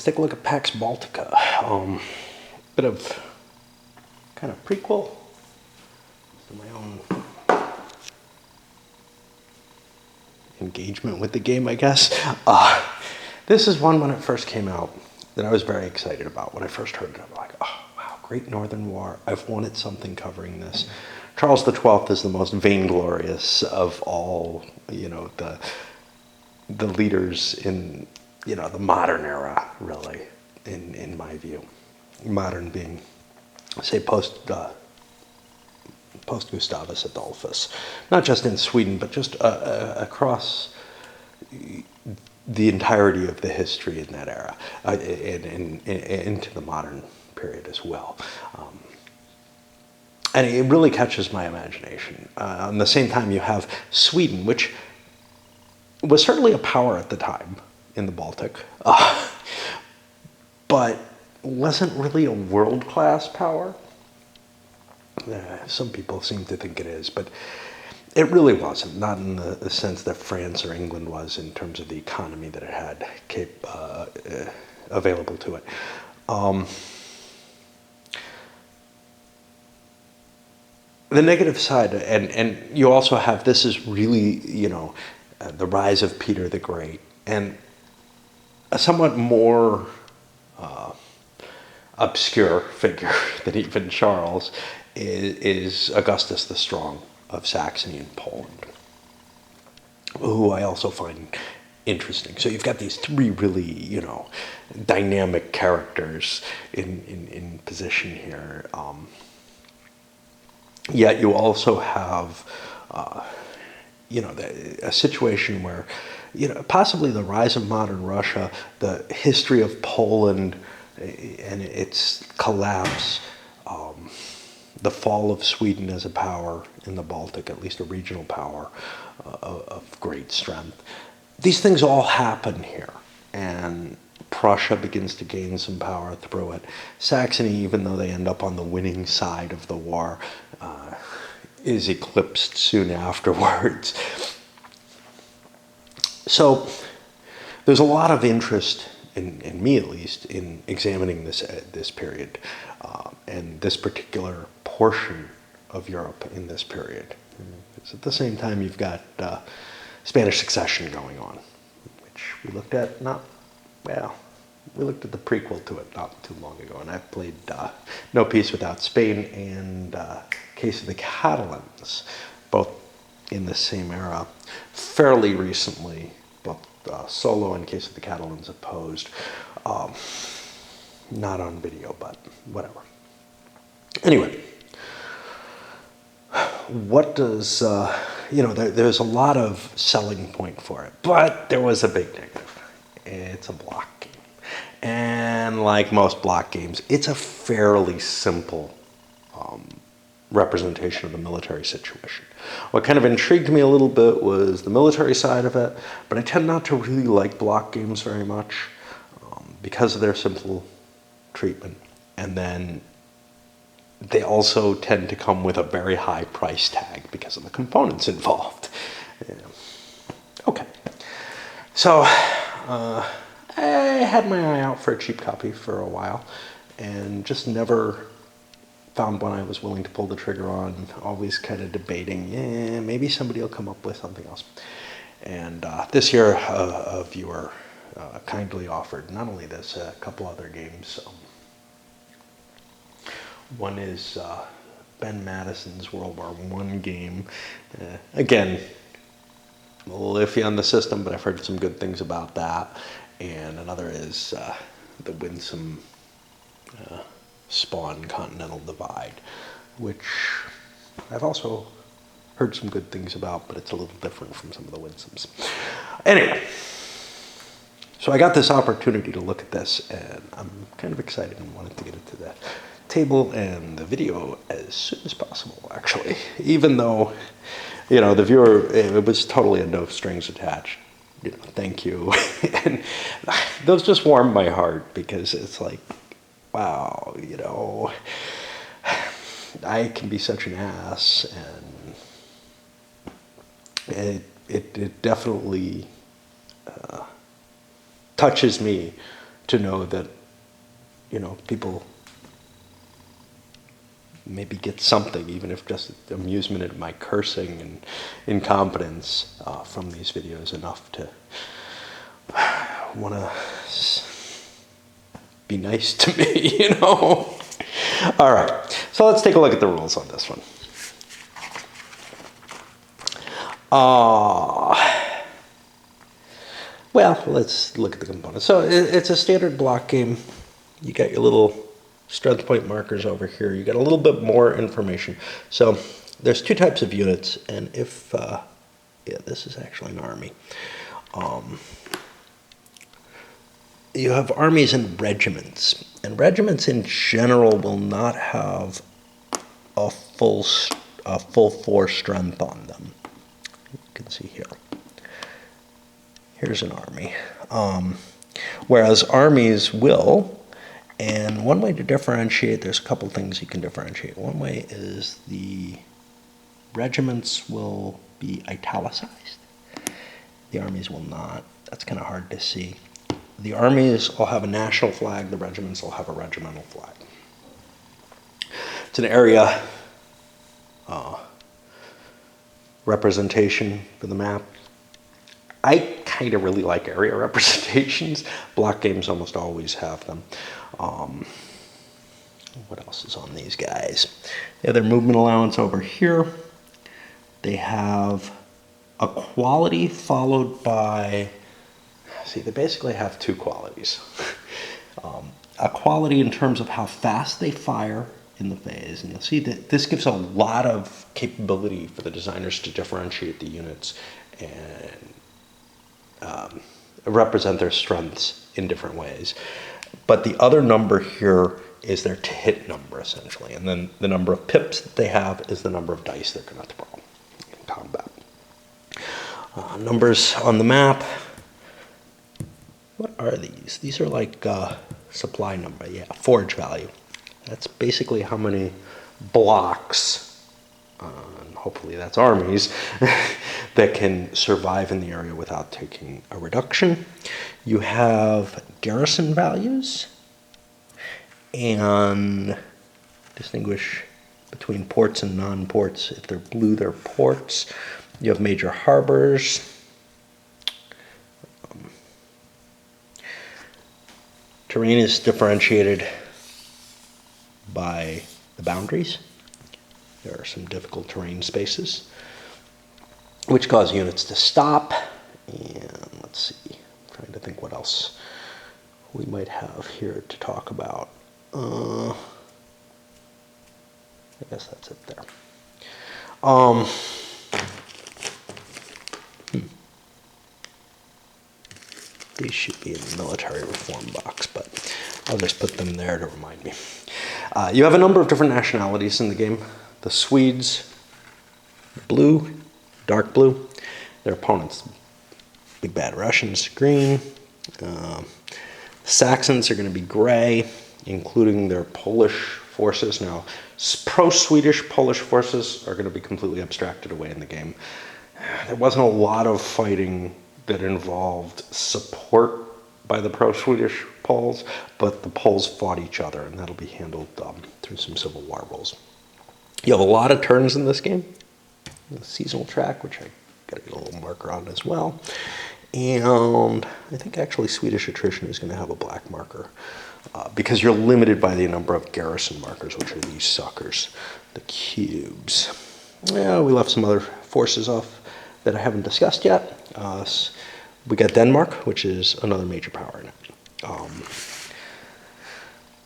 Let's take a look at Pax Baltica. Bit of kind of prequel to my own engagement with the game, I guess. This is one when it first came out that I was very excited about. When I first heard it, I'm like, oh wow, Great Northern War. I've wanted something covering this. Charles XII is the most vainglorious of all, the leaders in, the modern era, really, in my view. Modern being, say, post Gustavus Adolphus, not just in Sweden, but just across the entirety of the history in that era, and into the modern period as well. And it really catches my imagination. At the same time, you have Sweden, which was certainly a power at the time in the Baltic, but wasn't really a world-class power. Some people seem to think it is, but it really wasn't, not in the sense that France or England was in terms of the economy that it had available to it. The negative side, and you also have, this is really, the rise of Peter the Great, and a somewhat more obscure figure than even Charles is Augustus the Strong of Saxony and Poland, who I also find interesting. So you've got these three really, dynamic characters in position here. Yet you also have, a situation where, possibly the rise of modern Russia, the history of Poland and its collapse, the fall of Sweden as a power in the Baltic, at least a regional power of great strength. These things all happen here, and Prussia begins to gain some power through it. Saxony, even though they end up on the winning side of the war, is eclipsed soon afterwards. So there's a lot of interest, in me at least, in examining this period and this particular portion of Europe in this period. Because at the same time, you've got Spanish succession going on, which we looked at we looked at the prequel to it not too long ago, and I played No Peace Without Spain and Case of the Catalans, both in the same era, fairly recently, both solo and Case of the Catalans opposed. Not on video, but whatever. Anyway, what does, there's a lot of selling point for it, but there was a big negative. It's a block game. And like most block games, it's a fairly simple representation of the military situation. What kind of intrigued me a little bit was the military side of it, but I tend not to really like block games very much because of their simple treatment. And then they also tend to come with a very high price tag because of the components involved. Yeah. Okay. So I had my eye out for a cheap copy for a while and just never found one I was willing to pull the trigger on, always kind of debating, maybe somebody will come up with something else. And this year, a viewer kindly offered not only this, a couple other games. One is Ben Madison's World War I game. Again, a little iffy on the system, but I've heard some good things about that. And another is the winsome Spawn Continental Divide, which I've also heard some good things about, but it's a little different from some of the winsomes. Anyway, so I got this opportunity to look at this, and I'm kind of excited and wanted to get it to the table and the video as soon as possible, actually. Even though, the viewer, it was totally a no strings attached. Thank you. And those just warmed my heart because it's like, wow, I can be such an ass, and it definitely touches me to know that, people maybe get something, even if just amusement at my cursing and incompetence from these videos, enough to want to be nice to me, All right, so let's take a look at the rules on this one. Well, let's look at the components. So it's a standard block game. You got your little strength point markers over here. You got a little bit more information. So there's two types of units, and if, this is actually an army. You have armies and regiments, and regiments in general will not have a full 4 strength on them. You can see here. Here's an army. Whereas armies will, and one way to differentiate, there's a couple things you can differentiate. One way is the regiments will be italicized. The armies will not. That's kind of hard to see. The armies will have a national flag, the regiments will have a regimental flag. It's an area representation for the map. I kind of really like area representations. Block games almost always have them. What else is on these guys? They have their movement allowance over here. They have a quality followed by, see, they basically have 2 qualities. A quality in terms of how fast they fire in the phase, and you'll see that this gives a lot of capability for the designers to differentiate the units and represent their strengths in different ways. But the other number here is their hit number, essentially, and then the number of pips that they have is the number of dice they're going to throw in combat. Numbers on the map. What are these? These are like supply number, forage value. That's basically how many blocks, and hopefully that's armies, that can survive in the area without taking a reduction. You have garrison values, and distinguish between ports and non-ports. If they're blue, they're ports. You have major harbors. Terrain is differentiated by the boundaries. There are some difficult terrain spaces, which cause units to stop. And let's see, I'm trying to think what else we might have here to talk about. I guess that's it there. These should be in the military reform box, but I'll just put them there to remind me. You have a number of different nationalities in the game. The Swedes, blue, dark blue. Their opponents, big bad Russians, green. Saxons are going to be gray, including their Polish forces. Now, pro-Swedish Polish forces are going to be completely abstracted away in the game. There wasn't a lot of fighting that involved support by the pro-Swedish Poles, but the Poles fought each other, and that'll be handled through some Civil War rules. You have a lot of turns in this game. The seasonal track, which I got to get a little marker on as well. And I think actually Swedish Attrition is going to have a black marker because you're limited by the number of garrison markers, which are these suckers, the cubes. Yeah, we left some other forces off that I haven't discussed yet. We got Denmark, which is another major power in it.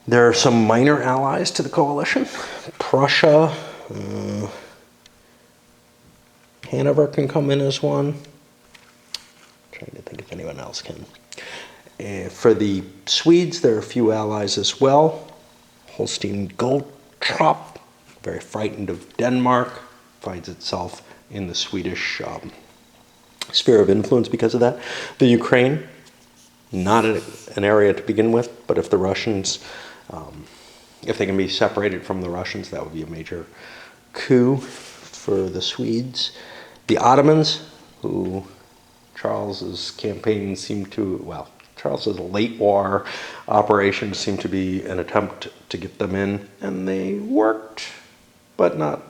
There are some minor allies to the coalition. Prussia, Hanover can come in as one. I'm trying to think if anyone else can. For the Swedes, there are a few allies as well. Holstein Gottorp, very frightened of Denmark, finds itself in the Swedish sphere of influence because of that. The Ukraine, not an area to begin with, but if the Russians, if they can be separated from the Russians, that would be a major coup for the Swedes. The Ottomans, who Charles's campaign seemed to, well, Charles's late war operations seemed to be an attempt to get them in, and they worked, but not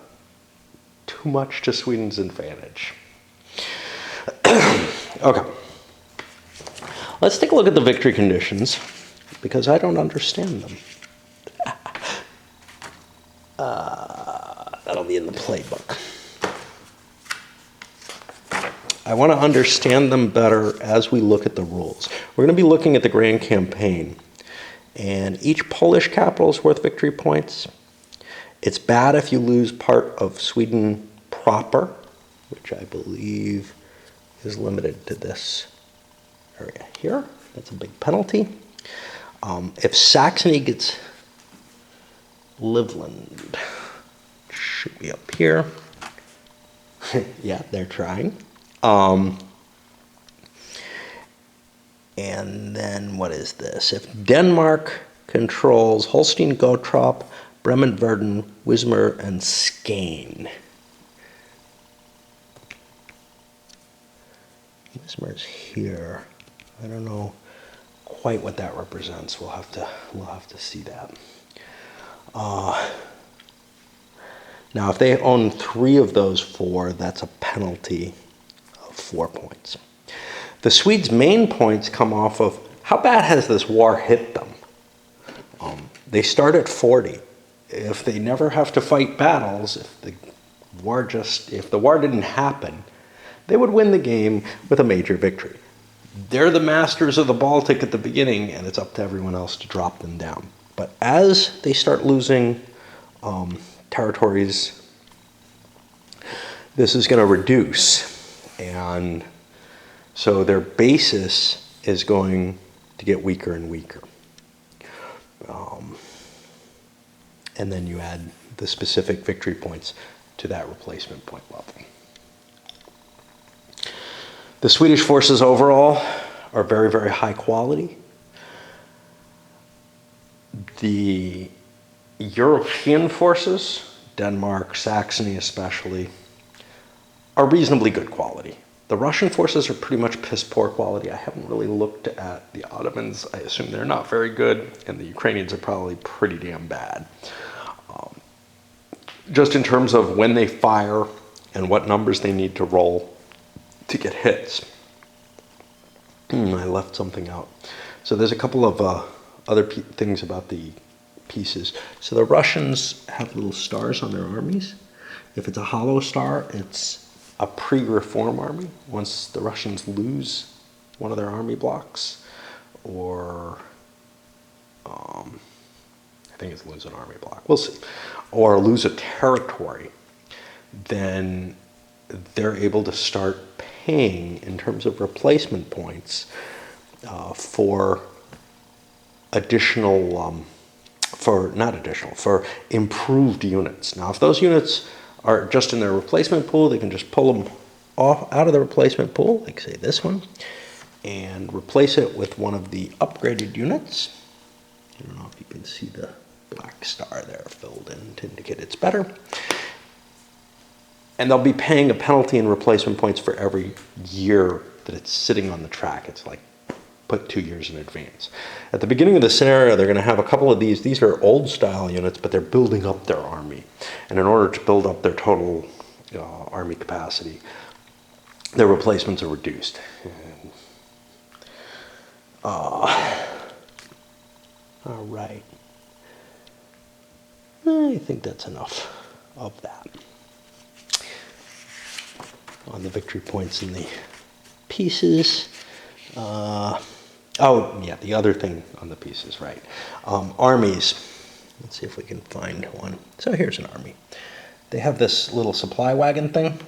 too much to Sweden's advantage. Okay. Let's take a look at the victory conditions, because I don't understand them. That'll be in the playbook. I want to understand them better as we look at the rules. We're going to be looking at the Gran Campaign, and each Polish capital is worth victory points. It's bad if you lose part of Sweden proper, which I believe is limited to this area here. That's a big penalty. If Saxony gets Livland, should be up here. Yeah, they're trying. And then what is this? If Denmark controls Holstein, Gottorp, Bremen, Verden, Wismar, and Skane. Wismar's here. I don't know quite what that represents. We'll have to see that. Now, if they own 3 of those 4, that's a penalty of 4 points. The Swedes' main points come off of how bad has this war hit them. They start at 40. If they never have to fight battles, if the war didn't happen, they would win the game with a major victory. They're the masters of the Baltic at the beginning, and it's up to everyone else to drop them down. But as they start losing territories, this is going to reduce, and so their basis is going to get weaker and weaker. And then you add the specific victory points to that replacement point level. The Swedish forces overall are very, very high quality. The European forces, Denmark, Saxony especially, are reasonably good quality. The Russian forces are pretty much piss poor quality. I haven't really looked at the Ottomans. I assume they're not very good, and the Ukrainians are probably pretty damn bad. Just in terms of when they fire and what numbers they need to roll to get hits. I left something out. So there's a couple of other things about the pieces. So the Russians have little stars on their armies. If it's a hollow star, it's a pre-reform army. Once the Russians lose one of their army blocks, or I think it's lose an army block, we'll see, or lose a territory, then they're able to start paying in terms of replacement points for improved units. Now, if those units are just in their replacement pool, they can just pull them off out of the replacement pool, like say this one, and replace it with one of the upgraded units. I don't know if you can see the black star there filled in to indicate it's better. And they'll be paying a penalty in replacement points for every year that it's sitting on the track. It's like put 2 years in advance. At the beginning of the scenario, they're going to have a couple of these. These are old style units, but they're building up their army. And in order to build up their total army capacity, their replacements are reduced. All right. I think that's enough of that. On the victory points and the pieces. Oh, yeah, the other thing on the pieces, right. Armies. Let's see if we can find one. So here's an army. They have this little supply wagon thing.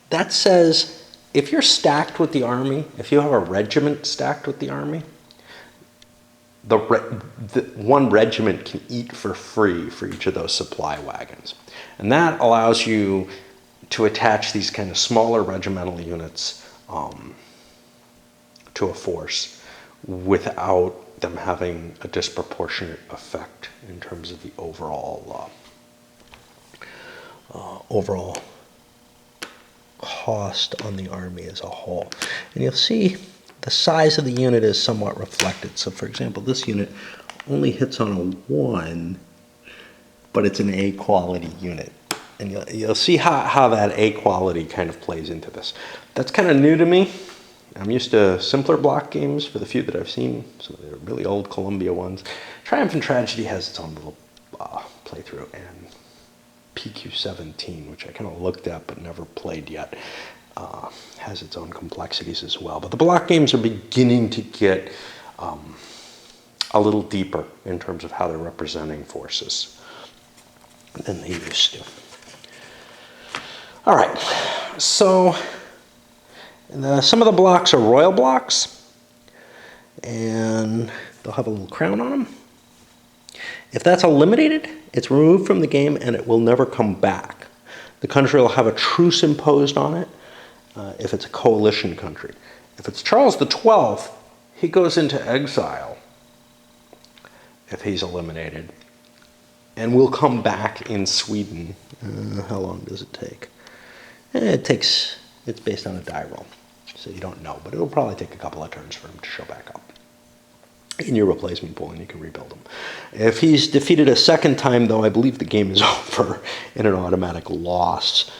That says if you're stacked with the army, if you have a regiment stacked with the army, the one regiment can eat for free for each of those supply wagons. And that allows you to attach these kind of smaller regimental units to a force without them having a disproportionate effect in terms of the overall cost on the army as a whole. And you'll see the size of the unit is somewhat reflected. So for example, this unit only hits on a 1, but it's an A quality unit. And you'll see how that A quality kind of plays into this. That's kind of new to me. I'm used to simpler block games for the few that I've seen, some of the really old Columbia ones. Triumph and Tragedy has its own little playthrough, and PQ-17, which I kind of looked at but never played yet, has its own complexities as well. But the block games are beginning to get a little deeper in terms of how they're representing forces than they used to. All right, so some of the blocks are royal blocks, and they'll have a little crown on them. If that's eliminated, it's removed from the game and it will never come back. The country will have a truce imposed on it if it's a coalition country. If it's Charles XII, he goes into exile if he's eliminated, and will come back in Sweden. How long does it take? It's based on a die roll, so you don't know, but it'll probably take a couple of turns for him to show back up in your replacement pool, and you can rebuild him. If he's defeated a second time, though, I believe the game is over in an automatic loss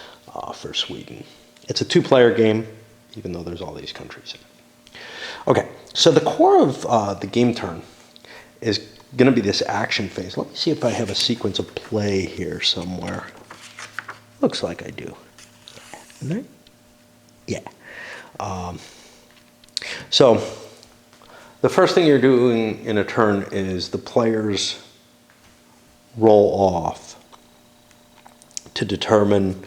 for Sweden. It's a 2-player game, even though there's all these countries in it. Okay, so the core of the game turn is going to be this action phase. Let me see if I have a sequence of play here somewhere. Looks like I do. Isn't it? Yeah. So the first thing you're doing in a turn is the players roll off to determine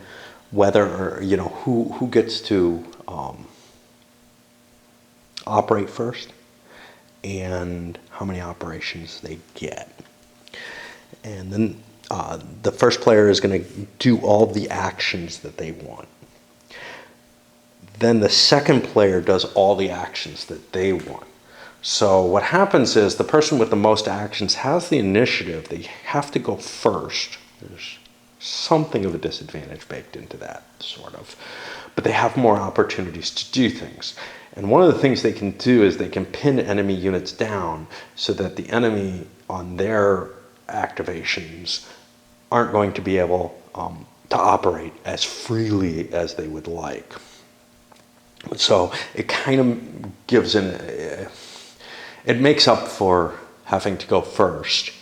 whether, or who gets to operate first and how many operations they get. And then the first player is going to do all the actions that they want. Then the second player does all the actions that they want. So what happens is the person with the most actions has the initiative. They have to go first. There's something of a disadvantage baked into that, sort of. But they have more opportunities to do things. And one of the things they can do is they can pin enemy units down so that the enemy on their activations aren't going to be able to operate as freely as they would like. So it kind of gives it makes up for having to go first.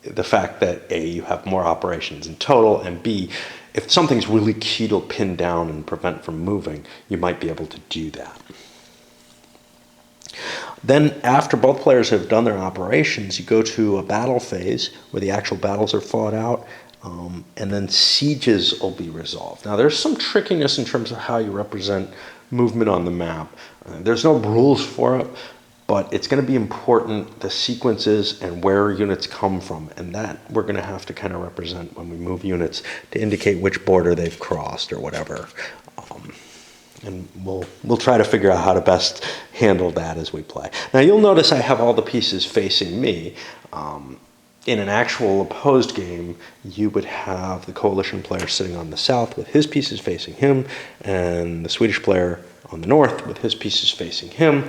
The fact that A, you have more operations in total, and B, if something's really key to pin down and prevent from moving, you might be able to do that. Then after both players have done their operations, you go to a battle phase where the actual battles are fought out, and then sieges will be resolved. Now there's some trickiness in terms of how you represent movement on the map. There's no rules for it, but it's going to be important, the sequences and where units come from, and that we're going to have to kind of represent when we move units to indicate which border they've crossed or whatever. And we'll try to figure out how to best handle that as we play. Now you'll notice I have all the pieces facing me. In an actual opposed game, you would have the coalition player sitting on the south with his pieces facing him, and the Swedish player on the north with his pieces facing him.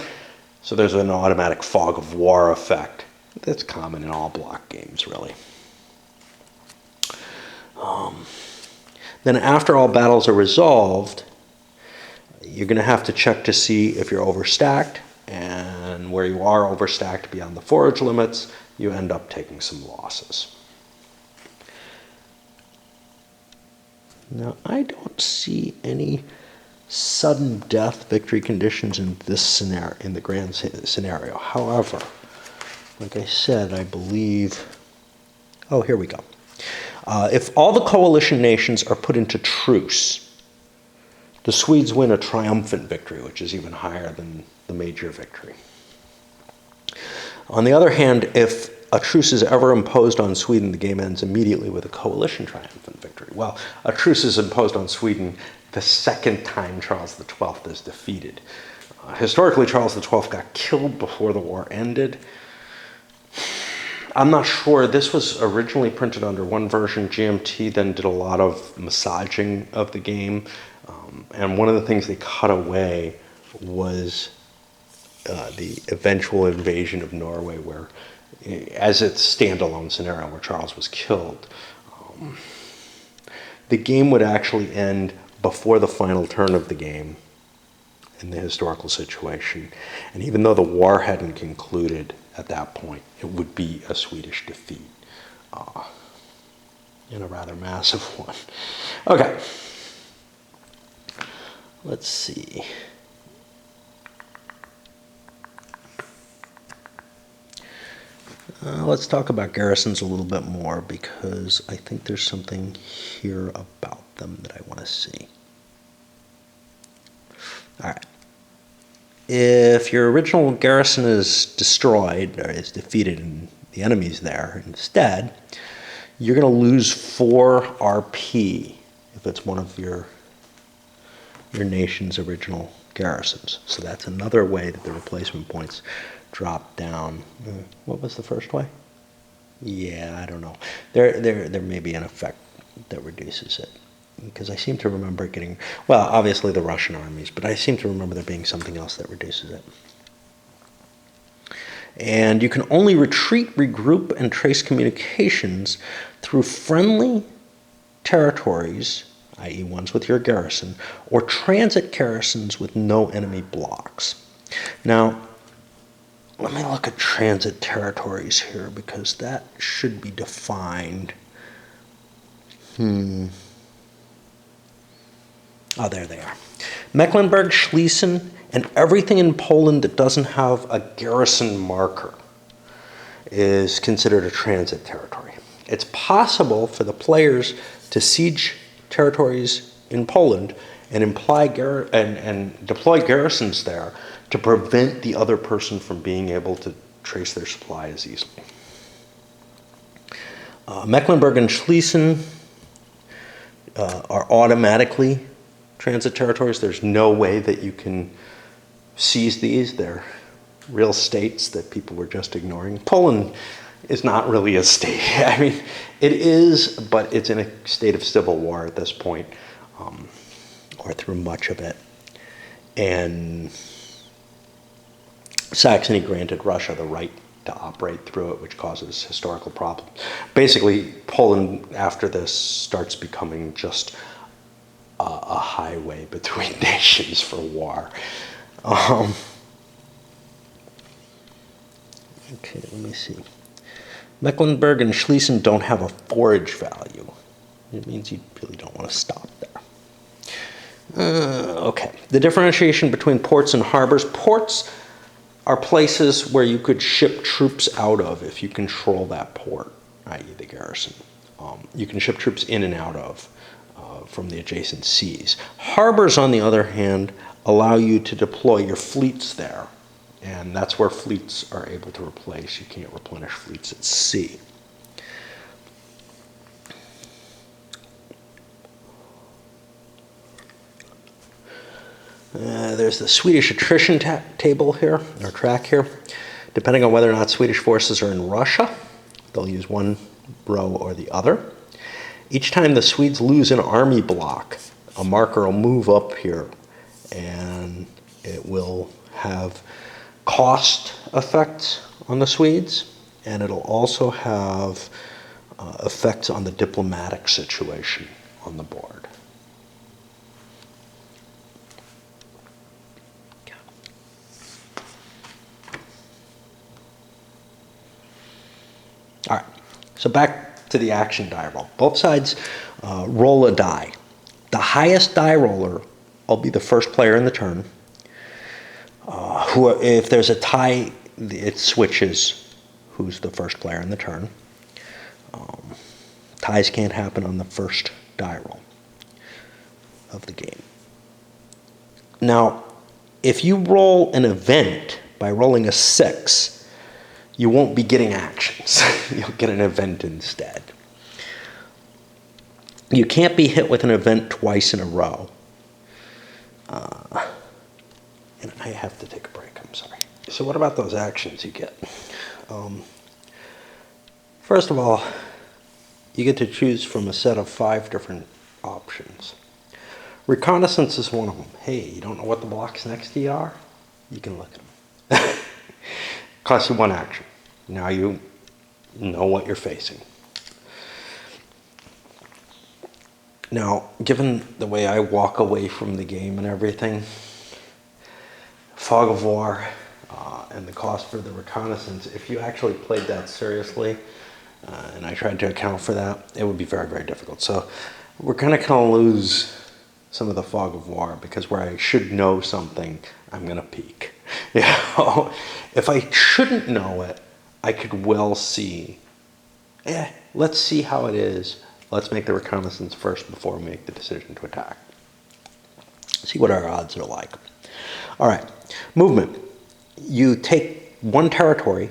So there's an automatic fog of war effect that's common in all block games, really. Then after all battles are resolved, you're going to have to check to see if you're overstacked, and where you are overstacked beyond the forage limits, you end up taking some losses. Now, I don't see any sudden death victory conditions in this scenario, in the grand scenario. However, like I said, I believe, oh, here we go. If all the coalition nations are put into truce, the Swedes win a triumphant victory, which is even higher than the major victory. On the other hand, if a truce is ever imposed on Sweden, the game ends immediately with a coalition triumphant victory. Well, a truce is imposed on Sweden the second time Charles XII is defeated. Historically, Charles XII got killed before the war ended. I'm not sure. This was originally printed under one version. GMT then did a lot of massaging of the game. And one of the things they cut away was the eventual invasion of Norway, where, as its standalone scenario, where Charles was killed, the game would actually end before the final turn of the game in the historical situation. And even though the war hadn't concluded at that point, it would be a Swedish defeat, and a rather massive one. Okay, let's see. Let's talk about garrisons a little bit more, because I think there's something here about them that I want to see. All right. If your original garrison is destroyed or is defeated and the enemy's there instead, you're going to lose 4 RP if it's one of your nation's original garrisons. So that's another way that the replacement points drop down. What was the first way? Yeah, I don't know. There may be an effect that reduces it, because I seem to remember it getting, well, obviously the Russian armies, but I seem to remember there being something else that reduces it. And you can only retreat, regroup, and trace communications through friendly territories, i.e. ones with your garrison, or transit garrisons with no enemy blocks. Now, let me look at transit territories here, because that should be defined. Oh, there they are. Mecklenburg, Schlesien, and everything in Poland that doesn't have a garrison marker is considered a transit territory. It's possible for the players to siege territories in Poland and deploy garrisons there to prevent the other person from being able to trace their supply as easily. Mecklenburg and Schlesien are automatically transit territories. There's no way that you can seize these. They're real states that people were just ignoring. Poland is not really a state. I mean, it is, but it's in a state of civil war at this point, or through much of it. And Saxony granted Russia the right to operate through it, which causes historical problems. Basically, Poland, after this, starts becoming just a highway between nations for war. Okay, let me see. Mecklenburg and Schlesien don't have a forage value. It means you really don't want to stop there. Okay, the differentiation between ports and harbors. Ports are places where you could ship troops out of if you control that port, i.e. the garrison. You can ship troops in and out of from the adjacent seas. Harbors, on the other hand, allow you to deploy your fleets there, and that's where fleets are able to replace. You can't replenish fleets at sea. There's the Swedish attrition table here, or track here. Depending on whether or not Swedish forces are in Russia, they'll use one row or the other. Each time the Swedes lose an army block, a marker will move up here, and it will have cost effects on the Swedes, and it'll also have effects on the diplomatic situation on the board. All right, so back to the action die roll. Both sides roll a die. The highest die roller will be the first player in the turn. If there's a tie, it switches who's the first player in the turn. Ties can't happen on the first die roll of the game. Now, if you roll an event by rolling a 6, you won't be getting actions. You'll get an event instead. You can't be hit with an event twice in a row. And I have to take a break, I'm sorry. So what about those actions you get? First of all, you get to choose from a set of 5 different options. Reconnaissance is one of them. Hey, you don't know what the blocks next to you are? You can look at them. Costs you 1 action. Now you know what you're facing. Now, given the way I walk away from the game and everything, fog of war and the cost for the reconnaissance, if you actually played that seriously, and I tried to account for that, it would be very, very difficult. So we're going to kind of lose some of the fog of war, because where I should know something, I'm going to peek. You know? If I shouldn't know it, I could well see, let's see how it is. Let's make the reconnaissance first before we make the decision to attack. See what our odds are like. All right, movement. You take 1 territory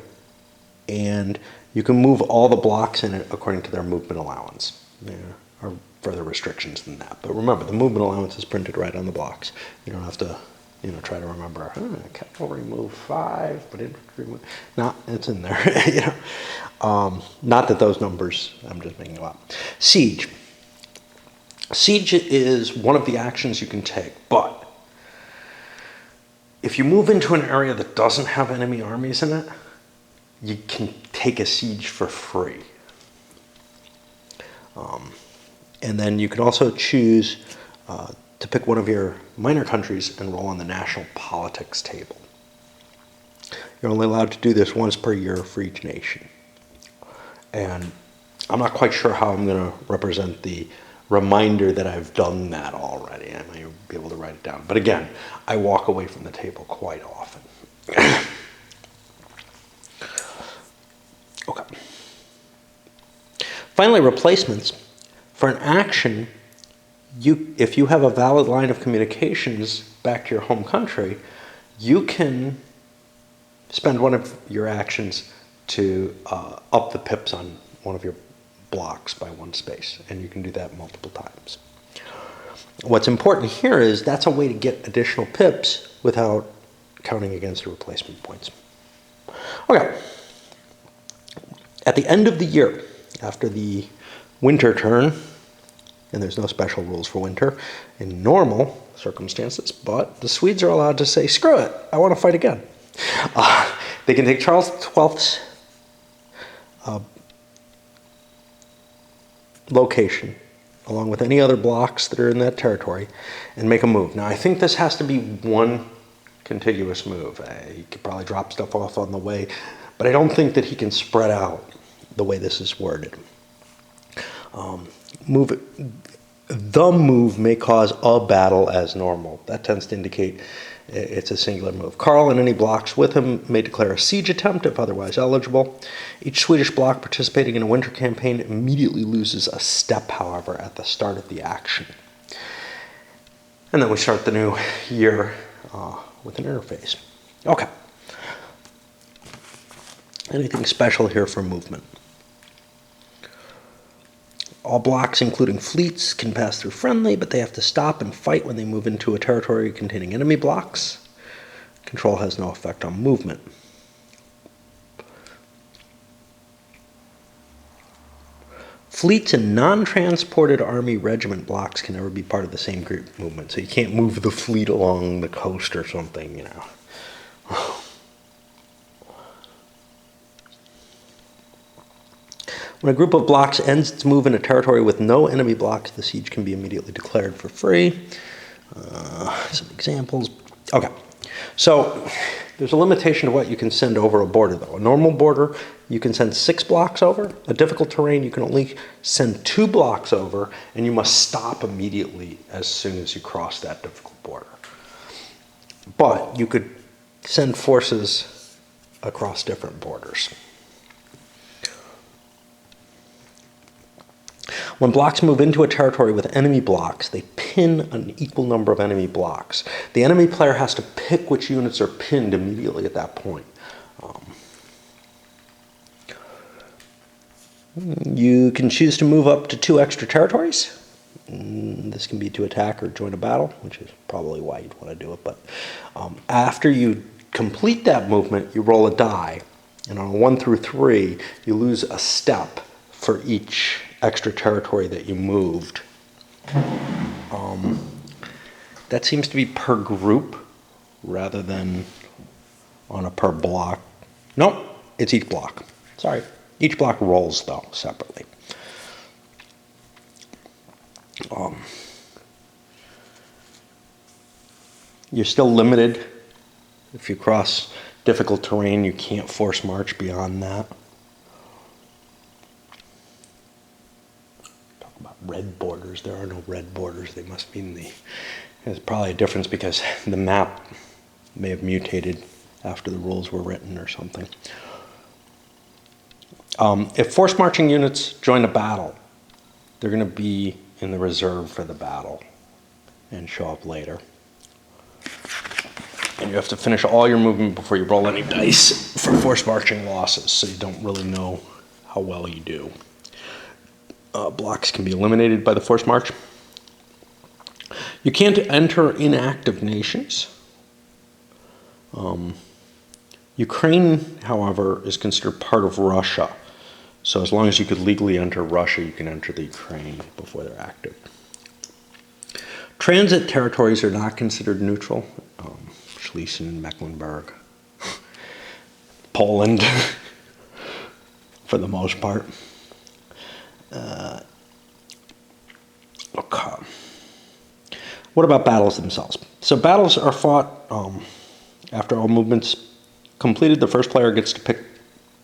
and you can move all the blocks in it according to their movement allowance. There are further restrictions than that. But remember, the movement allowance is printed right on the blocks. You don't have to, try to remember, cavalry move 5, but infantry move... No, it's in there, Not that those numbers, I'm just making them up. Siege. Siege is one of the actions you can take, but if you move into an area that doesn't have enemy armies in it, you can take a siege for free. And then you can also choose to pick one of your minor countries and roll on the national politics table. You're only allowed to do this once per year for each nation. And I'm not quite sure how I'm going to represent the reminder that I've done that already. I might be able to write it down. But again, I walk away from the table quite often. Okay. Finally, replacements. For an action, if you have a valid line of communications back to your home country, you can spend one of your actions to up the pips on one of your blocks by 1 space, and you can do that multiple times. What's important here is that's a way to get additional pips without counting against the replacement points. Okay. At the end of the year, after the winter turn, and there's no special rules for winter in normal circumstances, but the Swedes are allowed to say, screw it, I want to fight again. They can take Charles XII's location, along with any other blocks that are in that territory, and make a move. Now, I think this has to be one contiguous move. He could probably drop stuff off on the way, but I don't think that he can spread out the way this is worded. The move may cause a battle as normal. That tends to indicate it's a singular move. Karl and any blocks with him may declare a siege attempt if otherwise eligible. Each Swedish bloc participating in a winter campaign immediately loses a step, however, at the start of the action. And then we start the new year with an interface. Okay. Anything special here for movement? All blocks, including fleets, can pass through friendly, but they have to stop and fight when they move into a territory containing enemy blocks. Control has no effect on movement. Fleets and non-transported army regiment blocks can never be part of the same group movement, so you can't move the fleet along the coast or something, When a group of blocks ends its move in a territory with no enemy blocks, the siege can be immediately declared for free. Some examples. Okay, so there's a limitation to what you can send over a border, though. A normal border, you can send 6 blocks over. A difficult terrain, you can only send 2 blocks over, and you must stop immediately as soon as you cross that difficult border. But you could send forces across different borders. When blocks move into a territory with enemy blocks, they pin an equal number of enemy blocks. The enemy player has to pick which units are pinned immediately at that point. You can choose to move up to 2 extra territories. This can be to attack or join a battle, which is probably why you'd want to do it. But after you complete that movement, you roll a die. And on a 1 through 3, you lose a step for each extra territory that you moved. That seems to be per group rather than on a per block. Nope, it's each block. Sorry. Each block rolls, though, separately. You're still limited. If you cross difficult terrain, you can't force march beyond that. Talk about red borders. There are no red borders. They must mean there's probably a difference because the map may have mutated after the rules were written or something. If force marching units join a battle, they're going to be in the reserve for the battle and show up later. And you have to finish all your movement before you roll any dice for force marching losses, so you don't really know how well you do. Blocks can be eliminated by the force march. You can't enter inactive nations. Ukraine, however, is considered part of Russia. So as long as you could legally enter Russia, you can enter the Ukraine before they're active. Transit territories are not considered neutral. Schlesien, Mecklenburg, Poland, for the most part. Okay. What about battles themselves? So battles are fought after all movements completed. The first player gets to pick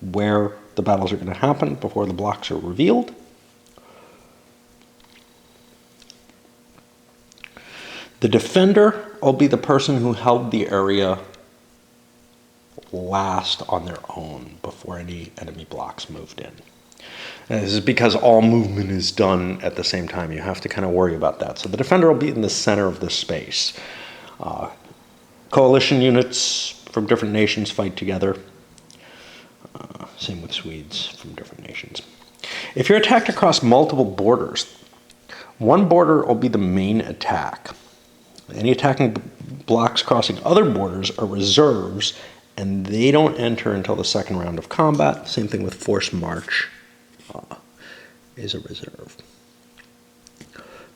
where the battles are going to happen before the blocks are revealed. The defender will be the person who held the area last on their own before any enemy blocks moved in. And this is because all movement is done at the same time. You have to kind of worry about that. So the defender will be in the center of the space. Coalition units from different nations fight together. Same with Swedes from different nations. If you're attacked across multiple borders, one border will be the main attack. Any attacking blocks crossing other borders are reserves, and they don't enter until the second round of combat. Same thing with force march is a reserve.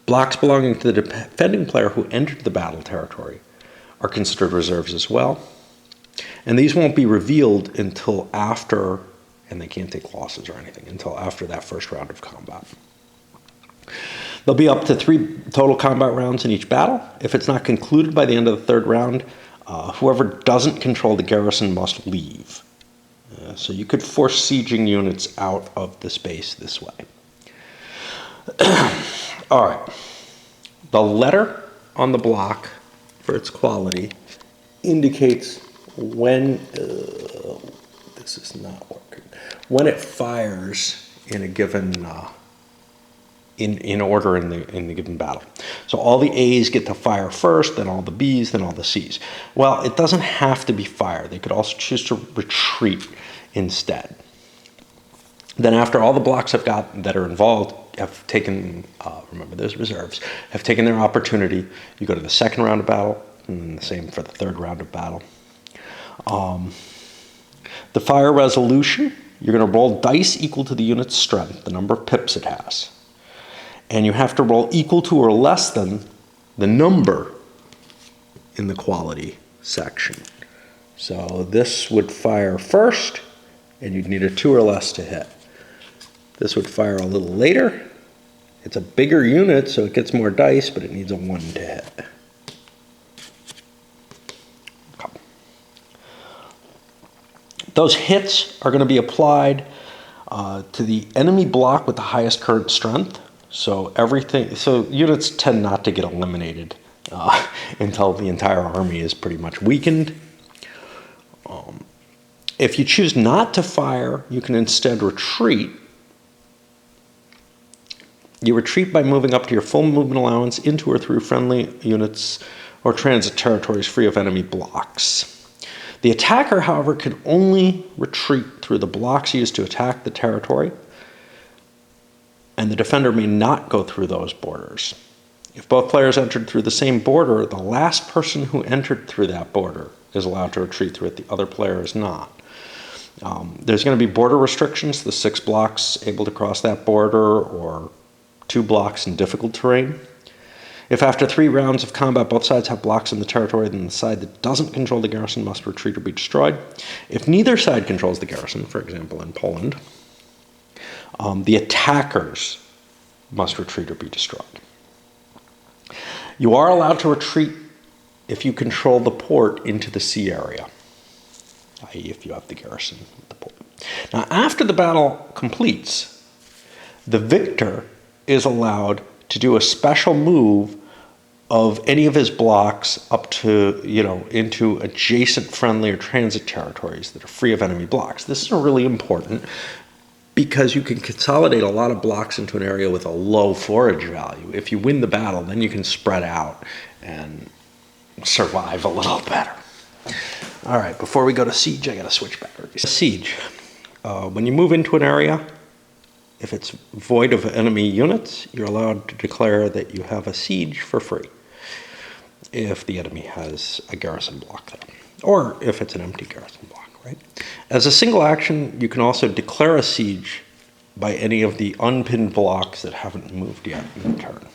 Blocks belonging to the defending player who entered the battle territory are considered reserves as well. And these won't be revealed until after, and they can't take losses or anything, until after that first round of combat. There'll be up to 3 total combat rounds in each battle. If it's not concluded by the end of the third round, whoever doesn't control the garrison must leave. So you could force sieging units out of the space this way. All right. The letter on the block for its quality indicates when this is not working. When it fires in a given in order in the given battle. So all the A's get to fire first, then all the B's, then all the C's. Well, it doesn't have to be fire. They could also choose to retreat instead. Then after all the blocks that are involved have taken, remember those reserves, have taken their opportunity, you go to the second round of battle, and the same for the third round of battle. The fire resolution, you're going to roll dice equal to the unit's strength, the number of pips it has. And you have to roll equal to or less than the number in the quality section. So this would fire first, and you'd need a 2 or less to hit. This would fire a little later. It's a bigger unit, so it gets more dice, but it needs a 1 to hit. Okay. Those hits are going to be applied to the enemy block with the highest current strength. So units tend not to get eliminated until the entire army is pretty much weakened. If you choose not to fire, you can instead retreat. You retreat by moving up to your full movement allowance into or through friendly units or transit territories free of enemy blocks. The attacker, however, can only retreat through the blocks used to attack the territory, and the defender may not go through those borders. If both players entered through the same border, the last person who entered through that border is allowed to retreat through it. The other player is not. There's going to be border restrictions, the 6 blocks able to cross that border or 2 blocks in difficult terrain. If after 3 rounds of combat both sides have blocks in the territory, then the side that doesn't control the garrison must retreat or be destroyed. If neither side controls the garrison, for example in Poland, the attackers must retreat or be destroyed. You are allowed to retreat if you control the port into the sea area, i.e. if you have the garrison at the port. Now, after the battle completes, the victor is allowed to do a special move of any of his blocks up to, into adjacent friendly or transit territories that are free of enemy blocks. This is really important because you can consolidate a lot of blocks into an area with a low forage value. If you win the battle, then you can spread out and survive a little better. All right, before we go to siege, I gotta switch batteries. Siege. When you move into an area, if it's void of enemy units, you're allowed to declare that you have a siege for free if the enemy has a garrison block there, or if it's an empty garrison block, right? As a single action, you can also declare a siege by any of the unpinned blocks that haven't moved yet in the turn.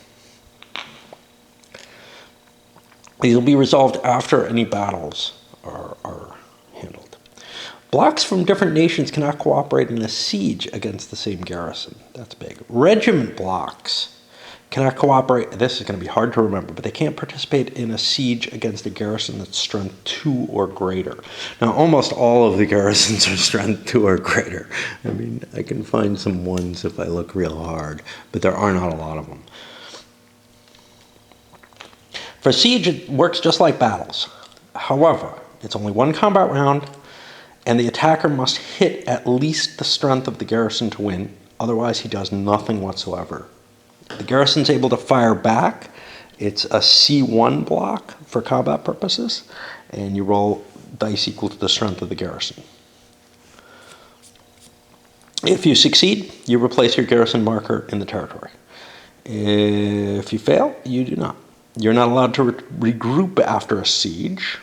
These will be resolved after any battles are handled. Blocks from different nations cannot cooperate in a siege against the same garrison. That's big. Regiment blocks cannot cooperate. This is going to be hard to remember, but they can't participate in a siege against a garrison that's strength 2 or greater. Now, almost all of the garrisons are strength 2 or greater. I mean, I can find some ones if I look real hard, but there are not a lot of them. For siege, it works just like battles. However, it's only 1 combat round, and the attacker must hit at least the strength of the garrison to win. Otherwise, he does nothing whatsoever. The garrison's able to fire back. It's a C1 block for combat purposes, and you roll dice equal to the strength of the garrison. If you succeed, you replace your garrison marker in the territory. If you fail, you do not. You're not allowed to regroup after a siege,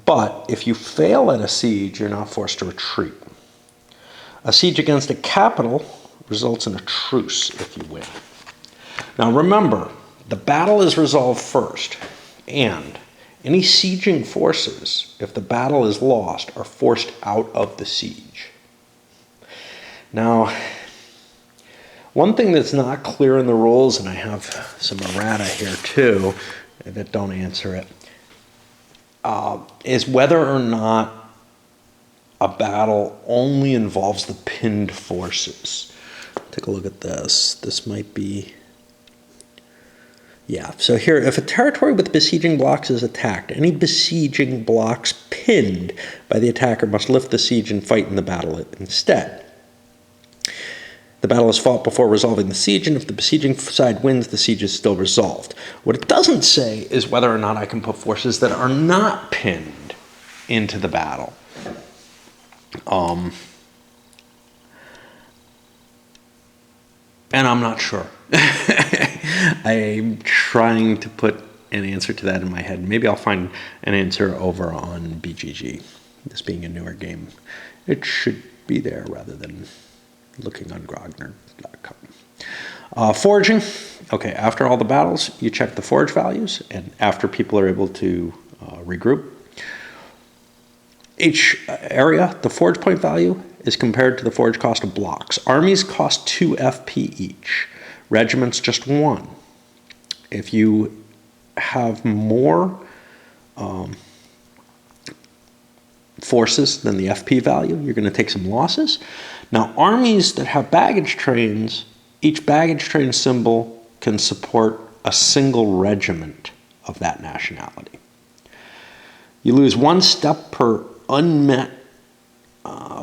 but if you fail at a siege, you're not forced to retreat. A siege against a capital results in a truce if you win. Now remember, the battle is resolved first, and any sieging forces, if the battle is lost, are forced out of the siege. Now, one thing that's not clear in the rules, and I have some errata here too that don't answer it, is whether or not a battle only involves the pinned forces. Take a look at this. This might be... Yeah, so here, if a territory with besieging blocks is attacked, any besieging blocks pinned by the attacker must lift the siege and fight in the battle instead. The battle is fought before resolving the siege, and if the besieging side wins, the siege is still resolved. What it doesn't say is whether or not I can put forces that are not pinned into the battle. And I'm not sure. I'm trying to put an answer to that in my head. Maybe I'll find an answer over on BGG. This being a newer game, it should be there rather than looking on Grogner.com. Foraging. Okay, after all the battles, you check the forage values, and after people are able to regroup. Each area, the forage point value is compared to the forage cost of blocks. Armies cost 2 FP each. Regiments just 1. If you have more forces than the FP value, you're going to take some losses. Now, armies that have baggage trains, each baggage train symbol can support a single regiment of that nationality. You lose 1 step per unmet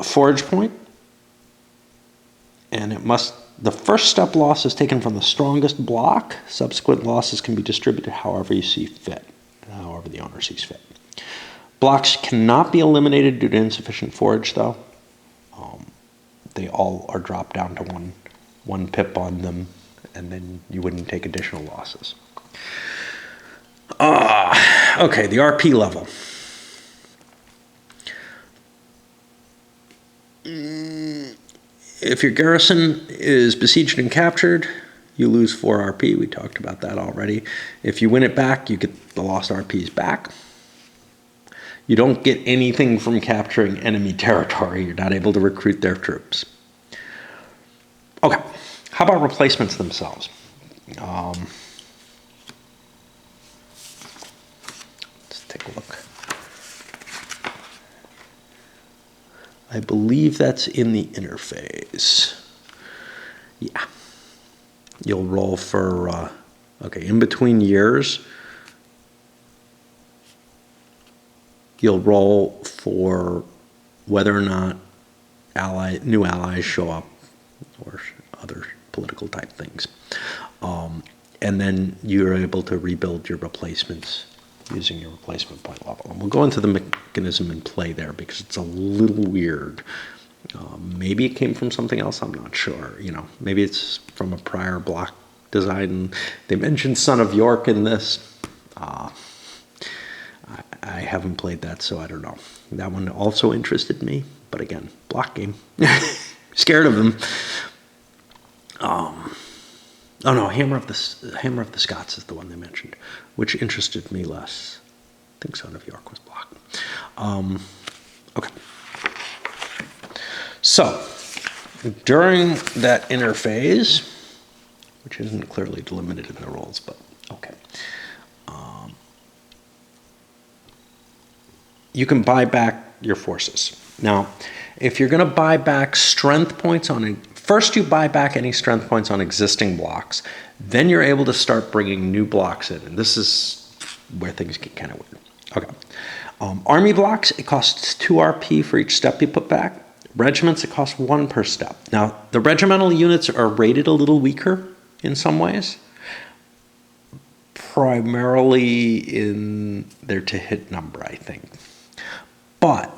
forage point, and the first step loss is taken from the strongest block. Subsequent losses can be distributed however you see fit, however the owner sees fit. Blocks cannot be eliminated due to insufficient forage, though. They all are dropped down to one pip on them, and then you wouldn't take additional losses. Okay, the RP level. If your garrison is besieged and captured, you lose 4 RP. We talked about that already. If you win it back, you get the lost RPs back. You don't get anything from capturing enemy territory. You're not able to recruit their troops. Okay, how about replacements themselves? Let's take a look. I believe that's in the interface. Yeah. You'll roll for, okay, in between years, you'll roll for whether or not new allies show up or other political type things. And then you're able to rebuild your replacements using your replacement point level. And we'll go into the mechanism in play there because it's a little weird. Maybe it came from something else, I'm not sure. Maybe it's from a prior block design. They mentioned Son of York in this. I haven't played that, so I don't know. That one also interested me, but again, block game. Scared of them. Oh no, Hammer of the Scots is the one they mentioned, which interested me less. I think Son of York was block. Okay. So, during that interphase, which isn't clearly delimited in the rules, but okay. You can buy back your forces. Now, if you're going to buy back strength points first you buy back any strength points on existing blocks, then you're able to start bringing new blocks in, and this is where things get kind of weird. Okay. Army blocks, it costs 2 RP for each step you put back. Regiments, it costs 1 per step. Now, the regimental units are rated a little weaker in some ways, primarily in their to-hit number, I think. But,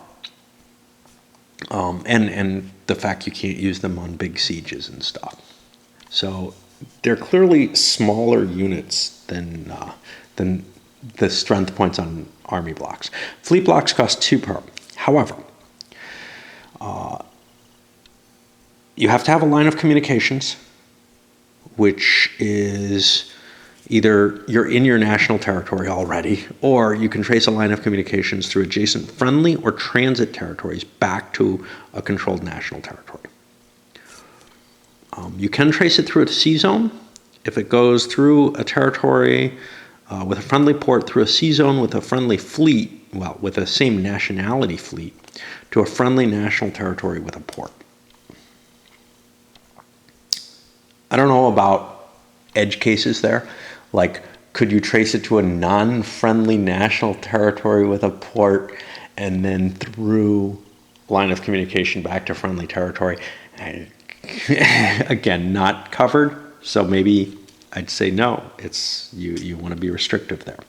and the fact you can't use them on big sieges and stuff. So they're clearly smaller units than the strength points on army blocks. Fleet blocks cost 2 per. However, you have to have a line of communications, which is either you're in your national territory already, or you can trace a line of communications through adjacent friendly or transit territories back to a controlled national territory. You can trace it through a sea zone. If it goes through a territory with a friendly port through a sea zone with a friendly fleet, well, with the same nationality fleet, to a friendly national territory with a port. I don't know about edge cases there. Like, could you trace it to a non-friendly national territory with a port and then through line of communication back to friendly territory? Again, not covered, so maybe I'd say no. You want to be restrictive there.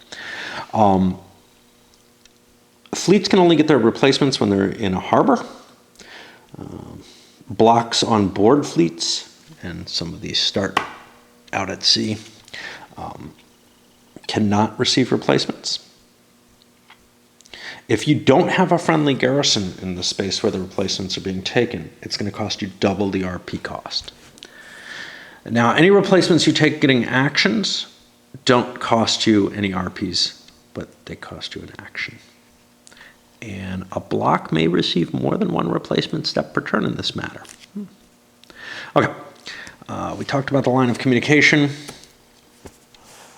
Fleets can only get their replacements when they're in a harbor. Blocks on board fleets, and some of these start out at sea, cannot receive replacements. If you don't have a friendly garrison in the space where the replacements are being taken, it's going to cost you double the RP cost. Now, any replacements you take getting actions don't cost you any RPs, but they cost you an action. And a block may receive more than 1 replacement step per turn in this matter. Okay, we talked about the line of communication.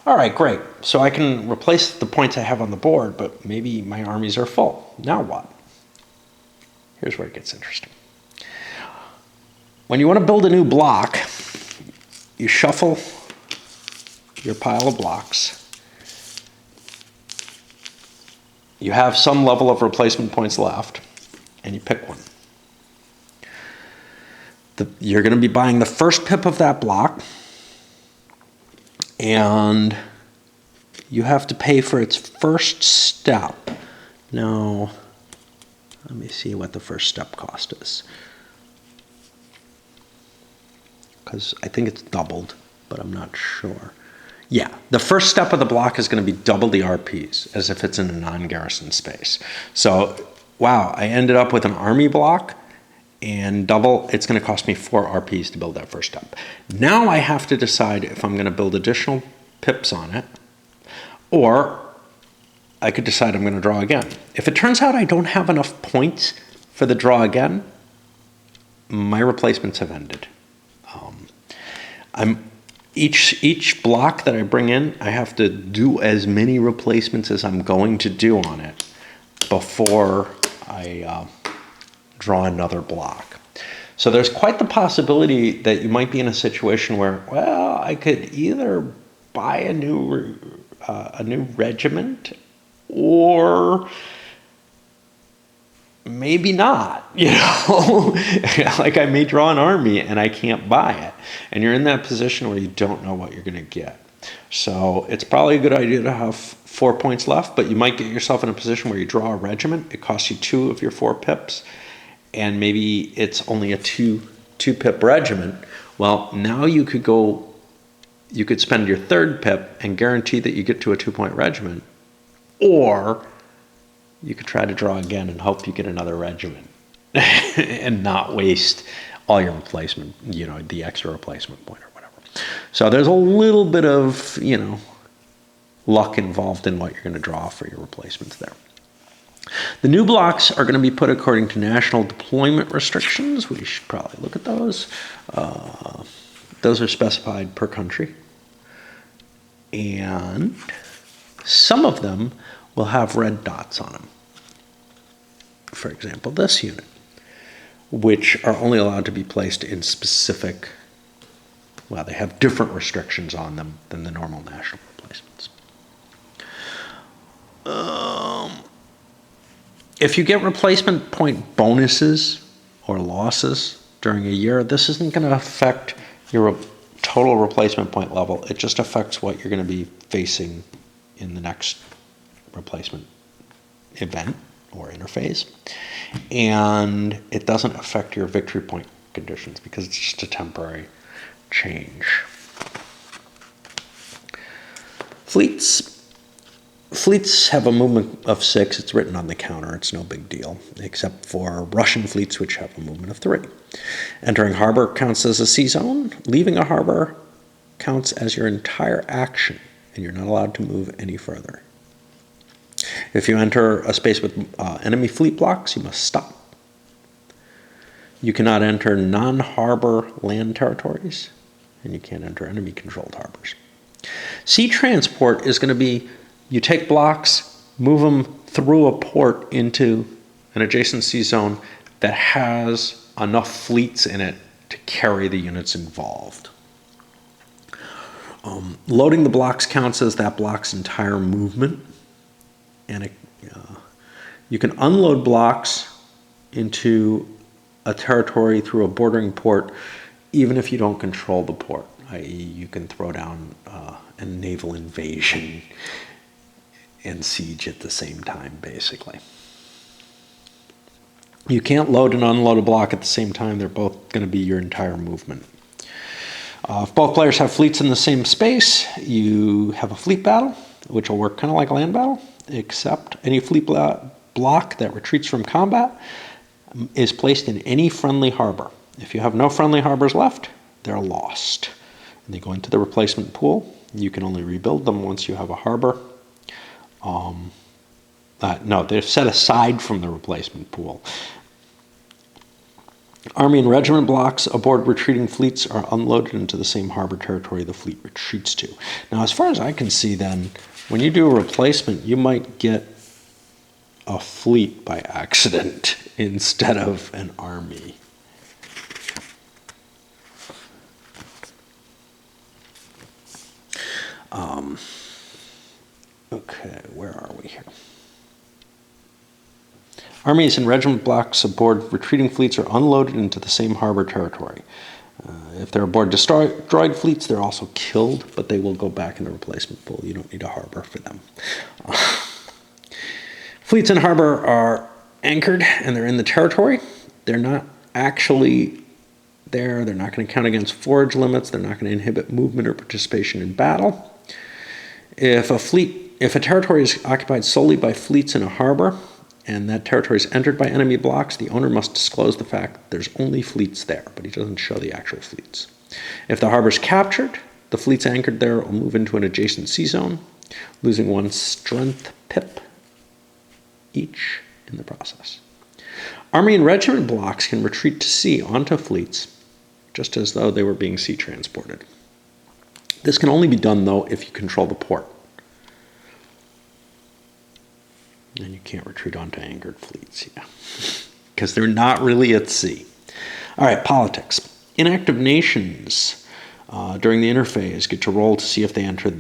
All right, great. So I can replace the points I have on the board, but maybe my armies are full. Now what? Here's where it gets interesting. When you want to build a new block, you shuffle your pile of blocks. You have some level of replacement points left, and you pick one. You're going to be buying the first pip of that block, and you have to pay for its first step. Now, let me see what the first step cost is, because I think it's doubled, but I'm not sure. Yeah, the first step of the block is going to be double the RPs, as if it's in a non-garrison space. So, wow, I ended up with an army block, and double, it's going to cost me 4 RPs to build that first step. Now I have to decide if I'm going to build additional pips on it, or I could decide I'm going to draw again. If it turns out I don't have enough points for the draw again, my replacements have ended. Each block that I bring in, I have to do as many replacements as I'm going to do on it before I draw another block. So there's quite the possibility that you might be in a situation where, well, I could either buy a new regiment, or maybe not, you know. Like I may draw an army and I can't buy it, and you're in that position where you don't know what you're going to get. So it's probably a good idea to have 4 points left, but you might get yourself in a position where you draw a regiment, it costs you 2 of your 4 pips, and maybe it's only a 2 pip regiment. Well, now you could spend your 3rd pip and guarantee that you get to a 2-point regiment, or you could try to draw again and hope you get another regiment and not waste all your replacement, you know, the extra replacement point or whatever. So there's a little bit of, you know, luck involved in what you're going to draw for your replacements there. The new blocks are going to be put according to national deployment restrictions. We should probably look at those. Those are specified per country. And some of them will have red dots on them. For example, this unit, which are only allowed to be placed in specific, well, they have different restrictions on them than the normal national replacements. If you get replacement point bonuses or losses during a year, this isn't going to affect your total replacement point level. It just affects what you're going to be facing in the next replacement event or interphase, and it doesn't affect your victory point conditions because it's just a temporary change. Fleets have a movement of 6. It's written on the counter. It's no big deal, except for Russian fleets, which have a movement of 3. Entering harbor counts as a sea zone. Leaving a harbor counts as your entire action, and you're not allowed to move any further. If you enter a space with enemy fleet blocks, you must stop. You cannot enter non-harbor land territories, and you can't enter enemy-controlled harbors. Sea transport is going to be, you take blocks, move them through a port into an adjacent sea zone that has enough fleets in it to carry the units involved. Loading the blocks counts as that block's entire movement. And you can unload blocks into a territory through a bordering port, even if you don't control the port, i.e. you can throw down a naval invasion and siege at the same time, basically. You can't load and unload a block at the same time. They're both going to be your entire movement. If both players have fleets in the same space, you have a fleet battle, which will work kind of like a land battle, except any fleet block that retreats from combat is placed in any friendly harbor. If you have no friendly harbors left, they're lost. And they go into the replacement pool. You can only rebuild them once you have a harbor. No, they're set aside from the replacement pool. Army and regiment blocks aboard retreating fleets are unloaded into the same harbor territory the fleet retreats to. Now, as far as I can see then, when you do a replacement, you might get a fleet by accident instead of an army. Okay, where are we here? Armies and regiment blocks aboard retreating fleets are unloaded into the same harbor territory. If they're aboard destroyed fleets, they're also killed, but they will go back in the replacement pool. You don't need a harbor for them. Fleets in harbor are anchored and they're in the territory. They're not actually there. They're not going to count against forage limits. They're not going to inhibit movement or participation in battle. If a territory is occupied solely by fleets in a harbor, and that territory is entered by enemy blocks, the owner must disclose the fact that there's only fleets there, but he doesn't show the actual fleets. If the harbor is captured, the fleets anchored there will move into an adjacent sea zone, losing 1 strength pip each in the process. Army and regiment blocks can retreat to sea onto fleets, just as though they were being sea transported. This can only be done, though, if you control the port. And you can't retreat onto anchored fleets, yeah, because they're not really at sea. All right, politics. Inactive nations during the interphase get to roll to see if they enter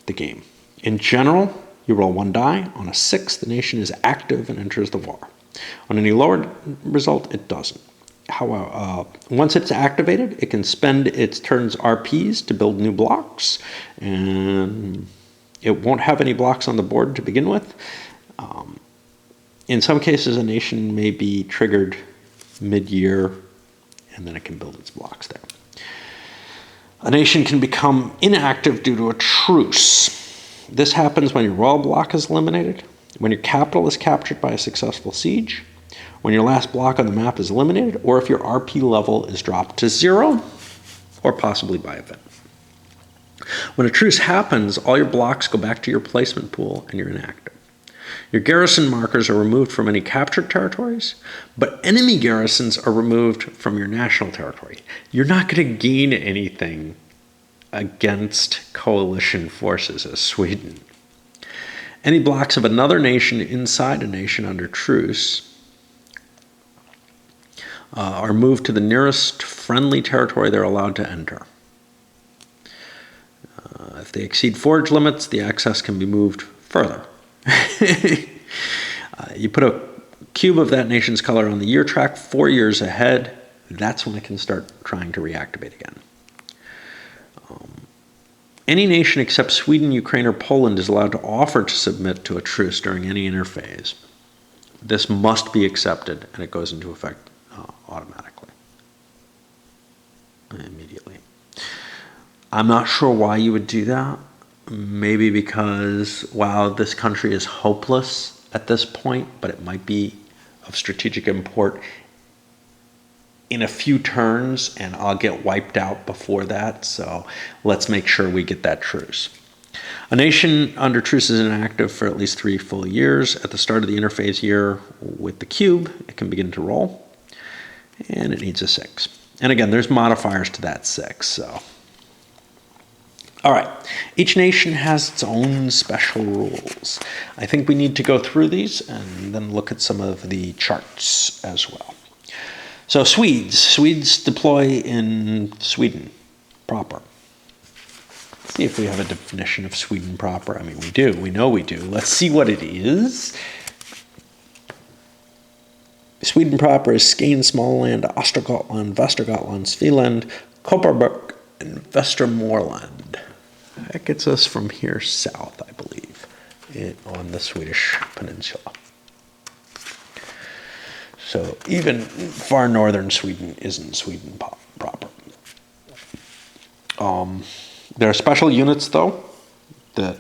the game. In general, you roll 1 die. On a 6, the nation is active and enters the war. On any lower result, it doesn't. However, once it's activated, it can spend its turn's RPs to build new blocks, and it won't have any blocks on the board to begin with. In some cases, a nation may be triggered mid-year, and then it can build its blocks there. A nation can become inactive due to a truce. This happens when your royal block is eliminated, when your capital is captured by a successful siege, when your last block on the map is eliminated, or if your RP level is dropped to 0, or possibly by event. When a truce happens, all your blocks go back to your placement pool and you're inactive. Your garrison markers are removed from any captured territories, but enemy garrisons are removed from your national territory. You're not going to gain anything against coalition forces as Sweden. Any blocks of another nation inside a nation under truce are moved to the nearest friendly territory they're allowed to enter. If they exceed forage limits, the access can be moved further. You put a cube of that nation's color on the year track 4 years ahead. That's when it can start trying to reactivate again. Any nation except Sweden, Ukraine, or Poland is allowed to offer to submit to a truce during any interphase. This must be accepted, and it goes into effect automatically, immediately. I'm not sure why you would do that. Maybe because, wow, this country is hopeless at this point, but it might be of strategic import in a few turns, and I'll get wiped out before that, so let's make sure we get that truce. A nation under truce is inactive for at least 3 full years. At the start of the interphase year with the cube, it can begin to roll, and it needs a 6. And again, there's modifiers to that 6, so... All right, each nation has its own special rules. I think we need to go through these and then look at some of the charts as well. So Swedes deploy in Sweden proper. Let's see if we have a definition of Sweden proper. I mean, we do, we know we do. Let's see what it is. Sweden proper is Skane, Småland, Östergötland, Västergötland, Svealand, Kopparberg, and Västernorrland. That gets us from here south, I believe, on the Swedish peninsula. So even far northern Sweden isn't Sweden proper. There are special units, though, that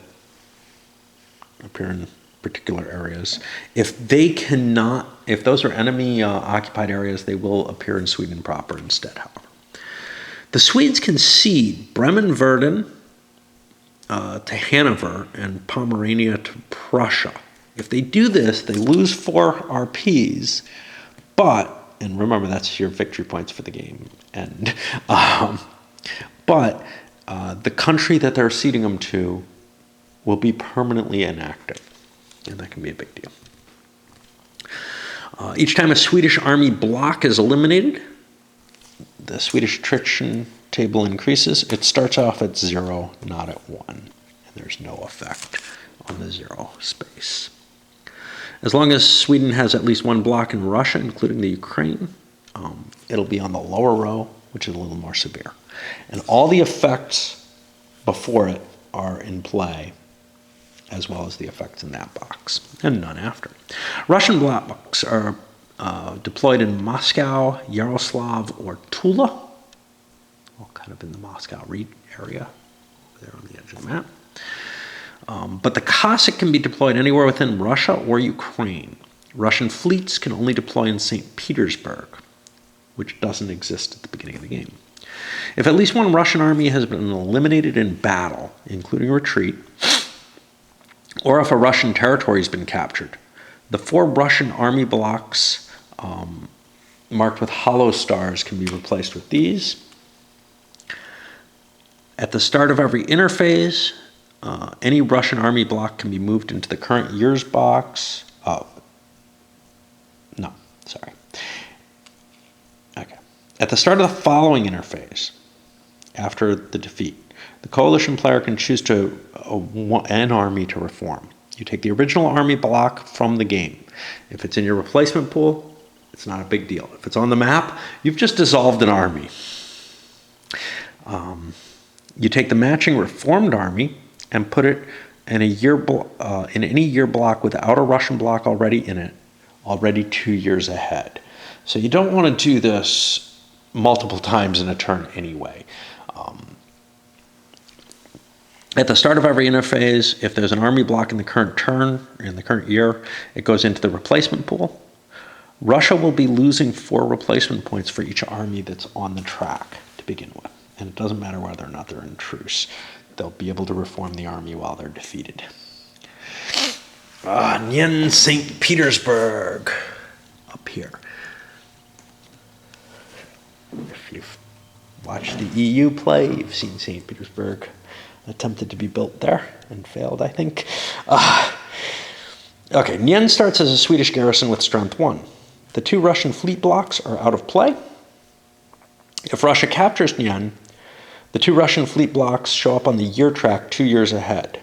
appear in particular areas. If those are enemy occupied areas, they will appear in Sweden proper instead, however. The Swedes concede Bremen-Verden to Hanover and Pomerania to Prussia. If they do this, they lose 4 RPs, and remember that's your victory points for the game, but the country that they're ceding them to will be permanently inactive, and that can be a big deal. Each time a Swedish army block is eliminated, the Swedish attrition table increases. It starts off at 0, not at 1, and there's no effect on the 0 space. As long as Sweden has at least 1 block in Russia, including the Ukraine, it'll be on the lower row, which is a little more severe. And all the effects before it are in play, as well as the effects in that box, and none after. Russian blocks are deployed in Moscow, Yaroslav, or Tula, all kind of in the Moscow area, there on the edge of the map. But the Cossack can be deployed anywhere within Russia or Ukraine. Russian fleets can only deploy in St. Petersburg, which doesn't exist at the beginning of the game. If at least one Russian army has been eliminated in battle, including retreat, or if a Russian territory has been captured, the 4 Russian army blocks marked with hollow stars can be replaced with these. At the start of every interphase, any Russian army block can be moved into the current year's box. At the start of the following interphase, after the defeat, the coalition player can choose an army to reform. You take the original army block from the game. If it's in your replacement pool, it's not a big deal. If it's on the map, you've just dissolved an army. You take the matching reformed army and put it in in any year block without a Russian block already in it, already 2 years ahead. So you don't want to do this multiple times in a turn anyway. At the start of every interphase, if there's an army block in the current turn, in the current year, it goes into the replacement pool. Russia will be losing 4 replacement points for each army that's on the track to begin with. And it doesn't matter whether or not they're in truce. They'll be able to reform the army while they're defeated. Nyen St. Petersburg, up here. If you've watched the EU play, you've seen St. Petersburg attempted to be built there and failed, I think. Okay, Nyen starts as a Swedish garrison with strength 1. The 2 Russian fleet blocks are out of play. If Russia captures Nyen, the 2 Russian fleet blocks show up on the year track 2 years ahead.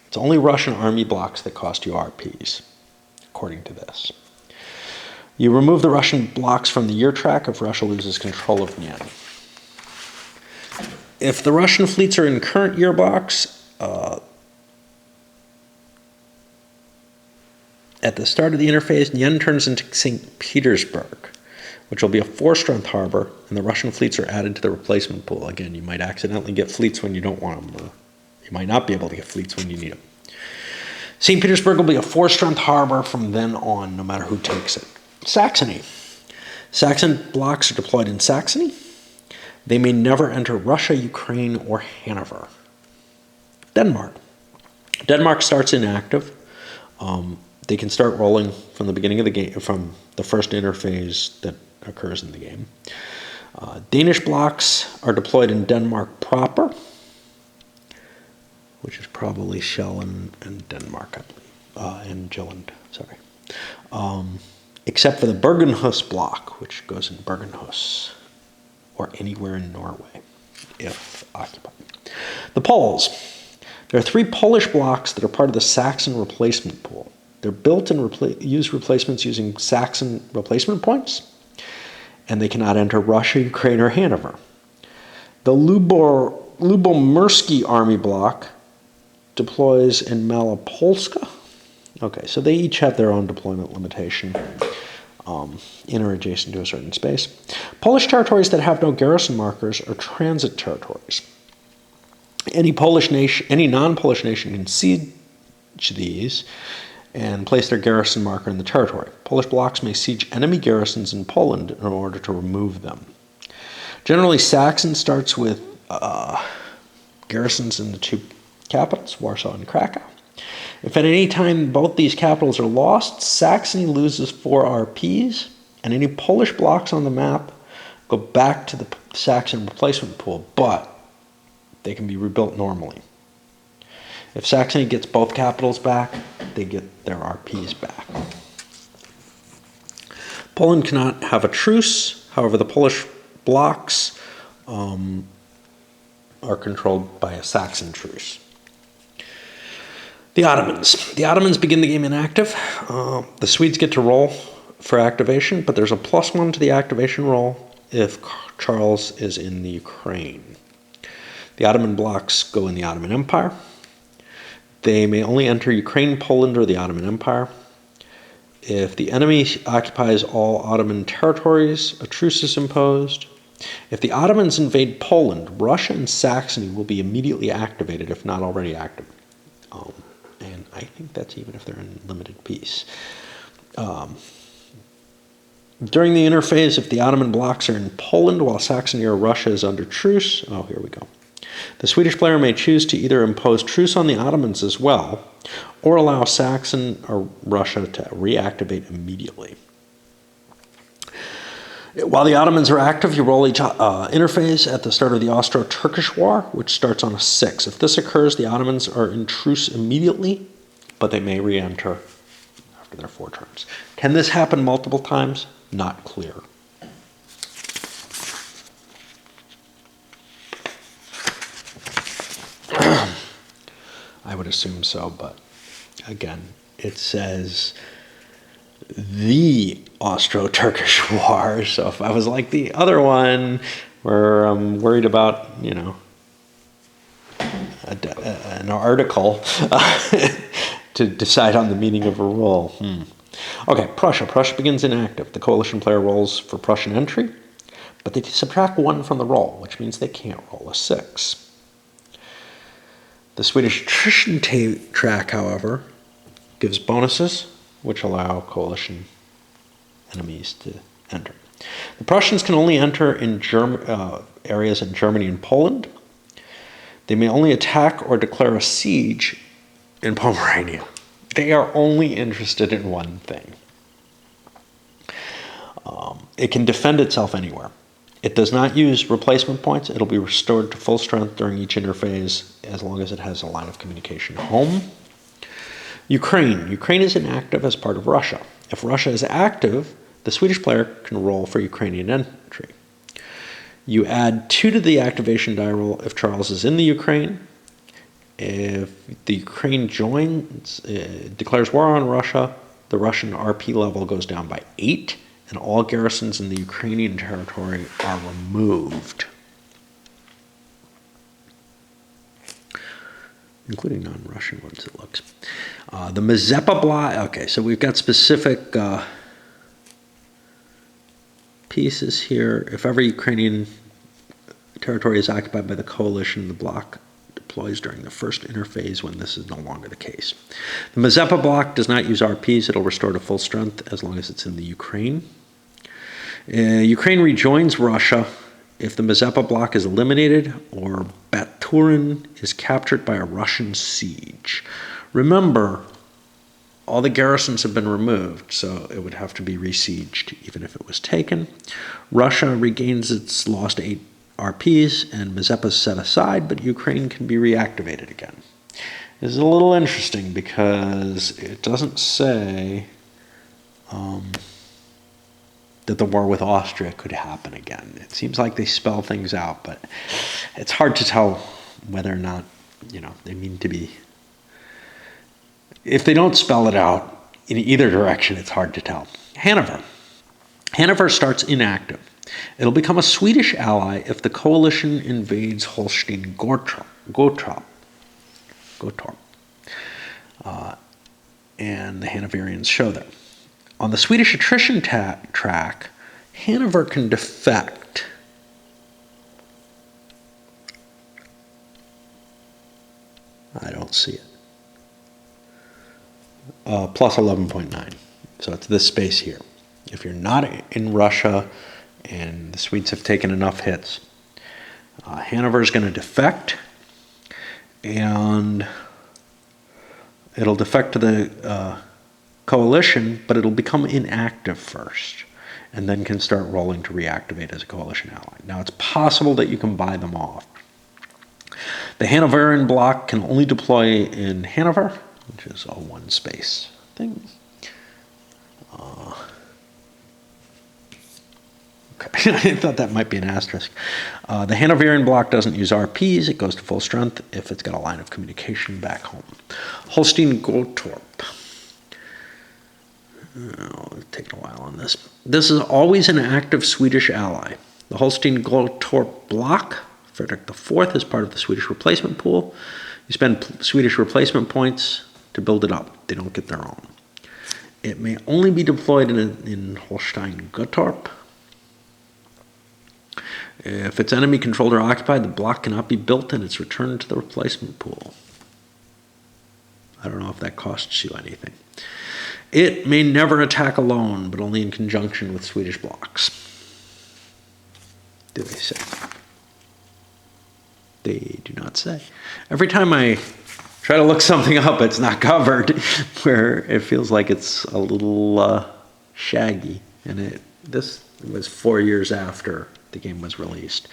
It's only Russian army blocks that cost you RPs, according to this. You remove the Russian blocks from the year track if Russia loses control of Nyen. If the Russian fleets are in current year blocks, at the start of the interphase, Nyen turns into St. Petersburg, which will be a 4-strength harbor, and the Russian fleets are added to the replacement pool. Again, you might accidentally get fleets when you don't want them, or you might not be able to get fleets when you need them. St. Petersburg will be a 4-strength harbor from then on, no matter who takes it. Saxony. Saxon blocks are deployed in Saxony. They may never enter Russia, Ukraine, or Hanover. Denmark. Denmark starts inactive. They can start rolling from the beginning of the game, from the first interphase that occurs in the game. Danish blocks are deployed in Denmark proper, which is probably Shell and Denmark, and Jylland, sorry. Except for the Bergenhus block, which goes in Bergenhus, or anywhere in Norway, if occupied. The Poles. There are 3 Polish blocks that are part of the Saxon replacement pool. They're built and use replacements using Saxon replacement points, and they cannot enter Russia, Ukraine, or Hanover. The Lubomirsky army block deploys in Malopolska. Okay, so they each have their own deployment limitation, in or adjacent to a certain space. Polish territories that have no garrison markers are transit territories. Any non-Polish nation can siege these and place their garrison marker in the territory. Polish blocks may siege enemy garrisons in Poland in order to remove them. Generally, Saxon starts with garrisons in the 2 capitals, Warsaw and Krakow. If at any time both these capitals are lost, Saxony loses 4 RPs, and any Polish blocks on the map go back to the Saxon replacement pool, but they can be rebuilt normally. If Saxony gets both capitals back, they get their RPs back. Poland cannot have a truce. However, the Polish blocks are controlled by a Saxon truce. The Ottomans. The Ottomans begin the game inactive. The Swedes get to roll for activation, but there's a +1 to the activation roll if Charles is in the Ukraine. The Ottoman blocks go in the Ottoman Empire. They may only enter Ukraine, Poland, or the Ottoman Empire. If the enemy occupies all Ottoman territories, a truce is imposed. If the Ottomans invade Poland, Russia and Saxony will be immediately activated, if not already active. And I think that's even if they're in limited peace. During the interphase, if the Ottoman blocs are in Poland while Saxony or Russia is under truce, oh, here we go. The Swedish player may choose to either impose truce on the Ottomans as well, or allow Saxon or Russia to reactivate immediately. While the Ottomans are active, you roll each interphase at the start of the Austro-Turkish War, which starts on a 6. If this occurs, the Ottomans are in truce immediately, but they may re-enter after their 4 turns. Can this happen multiple times? Not clear. I would assume so, but again, it says the Austro-Turkish War. So if I was like the other one, where I'm worried about, you know, an article to decide on the meaning of a roll. Okay, Prussia. Prussia begins inactive. The coalition player rolls for Prussian entry, but they subtract 1 from the roll, which means they can't roll a 6. The Swedish Attrition track, however, gives bonuses, which allow coalition enemies to enter. The Prussians can only enter in areas in Germany and Poland. They may only attack or declare a siege in Pomerania. They are only interested in one thing. It can defend itself anywhere. It does not use replacement points. It'll be restored to full strength during each interphase as long as it has a line of communication home. Ukraine. Ukraine is inactive as part of Russia. If Russia is active, the Swedish player can roll for Ukrainian entry. You add 2 to the activation die roll if Charles is in the Ukraine. If the Ukraine joins, declares war on Russia, the Russian RP level goes down by 8, and all garrisons in the Ukrainian territory are removed, including non-Russian ones, it looks. The Mazeppa Bloc, okay, so we've got specific pieces here. If every Ukrainian territory is occupied by the coalition, the bloc deploys during the first interphase when this is no longer the case. The Mazeppa Bloc does not use RPs. It'll restore to full strength as long as it's in the Ukraine. Ukraine rejoins Russia if the Mazeppa Bloc is eliminated or Baturin is captured by a Russian siege. Remember, all the garrisons have been removed, so it would have to be besieged even if it was taken. Russia regains its lost 8 RPs, and Mazeppa is set aside, but Ukraine can be reactivated again. This is a little interesting because it doesn't say that the war with Austria could happen again. It seems like they spell things out, but it's hard to tell whether or not, you know, they mean to be. If they don't spell it out in either direction, it's hard to tell. Hanover. Hanover starts inactive. It'll become a Swedish ally if the coalition invades Holstein-Gottorp. And the Hanoverians show them. On the Swedish Attrition track, Hanover can defect. I don't see it. Plus 11.9. So it's this space here. If you're not in Russia and the Swedes have taken enough hits, Hanover is going to defect, and it'll defect to the coalition, but it'll become inactive first, and then can start rolling to reactivate as a coalition ally. Now, it's possible that you can buy them off. The Hanoverian Bloc can only deploy in Hanover, which is a one space thing. Okay, I thought that might be an asterisk. The Hanoverian Bloc doesn't use RPs. It goes to full strength if it's got a line of communication back home. Holstein-Gottorp. It's taken a while on this. This is always an active Swedish ally. The Holstein-Gottorp Bloc, Frederick IV, is part of the Swedish replacement pool. You spend Swedish replacement points to build it up. They don't get their own. It may only be deployed in Holstein-Gottorp. If it's enemy controlled or occupied, the block cannot be built and it's returned to the replacement pool. I don't know if that costs you anything. It may never attack alone, but only in conjunction with Swedish blocks. Do they say? They do not say. Every time I try to look something up, it's not covered, where it feels like it's a little shaggy. And this was 4 years after the game was released.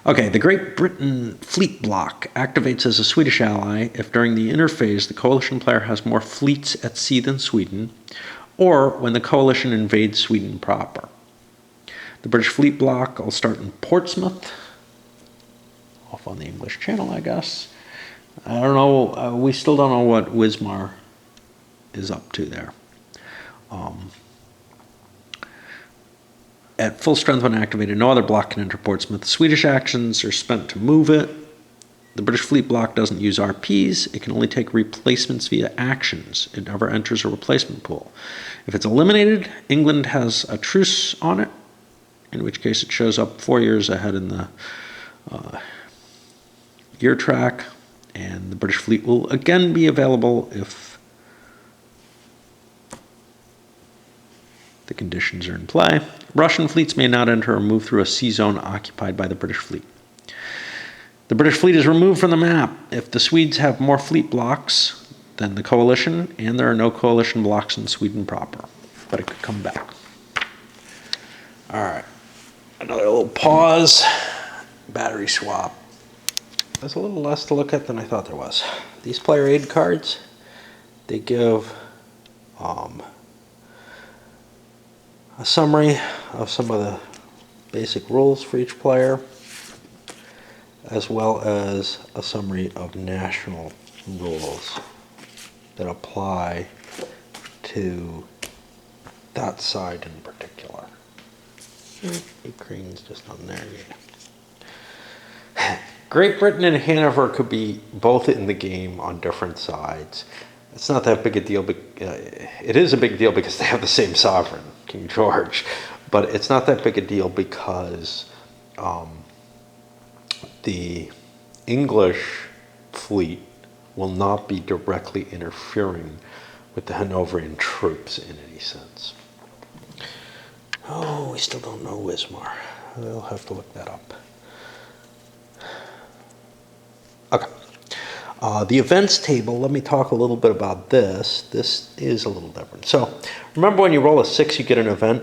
Okay, the Great Britain Fleet Bloc activates as a Swedish ally if during the interphase the coalition player has more fleets at sea than Sweden, or when the coalition invades Sweden proper. The British Fleet Bloc will start in Portsmouth, off on the English Channel, I guess. I don't know, we still don't know what Wismar is up to there. At full strength when activated, no other block can enter Portsmouth. Swedish actions are spent to move it. The British Fleet Bloc doesn't use RPs. It can only take replacements via actions. It never enters a replacement pool. If it's eliminated, England has a truce on it, in which case it shows up 4 years ahead in the year track, and the British fleet will again be available if the conditions are in play. Russian fleets may not enter or move through a sea zone occupied by the British fleet. The British fleet is removed from the map if the Swedes have more fleet blocks than the coalition, and there are no coalition blocks in Sweden proper. But it could come back. All right. Another little pause. Battery swap. There's a little less to look at than I thought there was. These player aid cards, they give a summary of some of the basic rules for each player, as well as a summary of national rules that apply to that side in particular. Ukraine's just on there, yeah. Great Britain and Hanover could be both in the game on different sides. It's not that big a deal. It is a big deal because they have the same sovereign, King George. But it's not that big a deal because the English fleet will not be directly interfering with the Hanoverian troops in any sense. Oh, we still don't know Wismar. We'll have to look that up. Okay. The events table, let me talk a little bit about this. This is a little different. So, remember when you roll a 6, you get an event?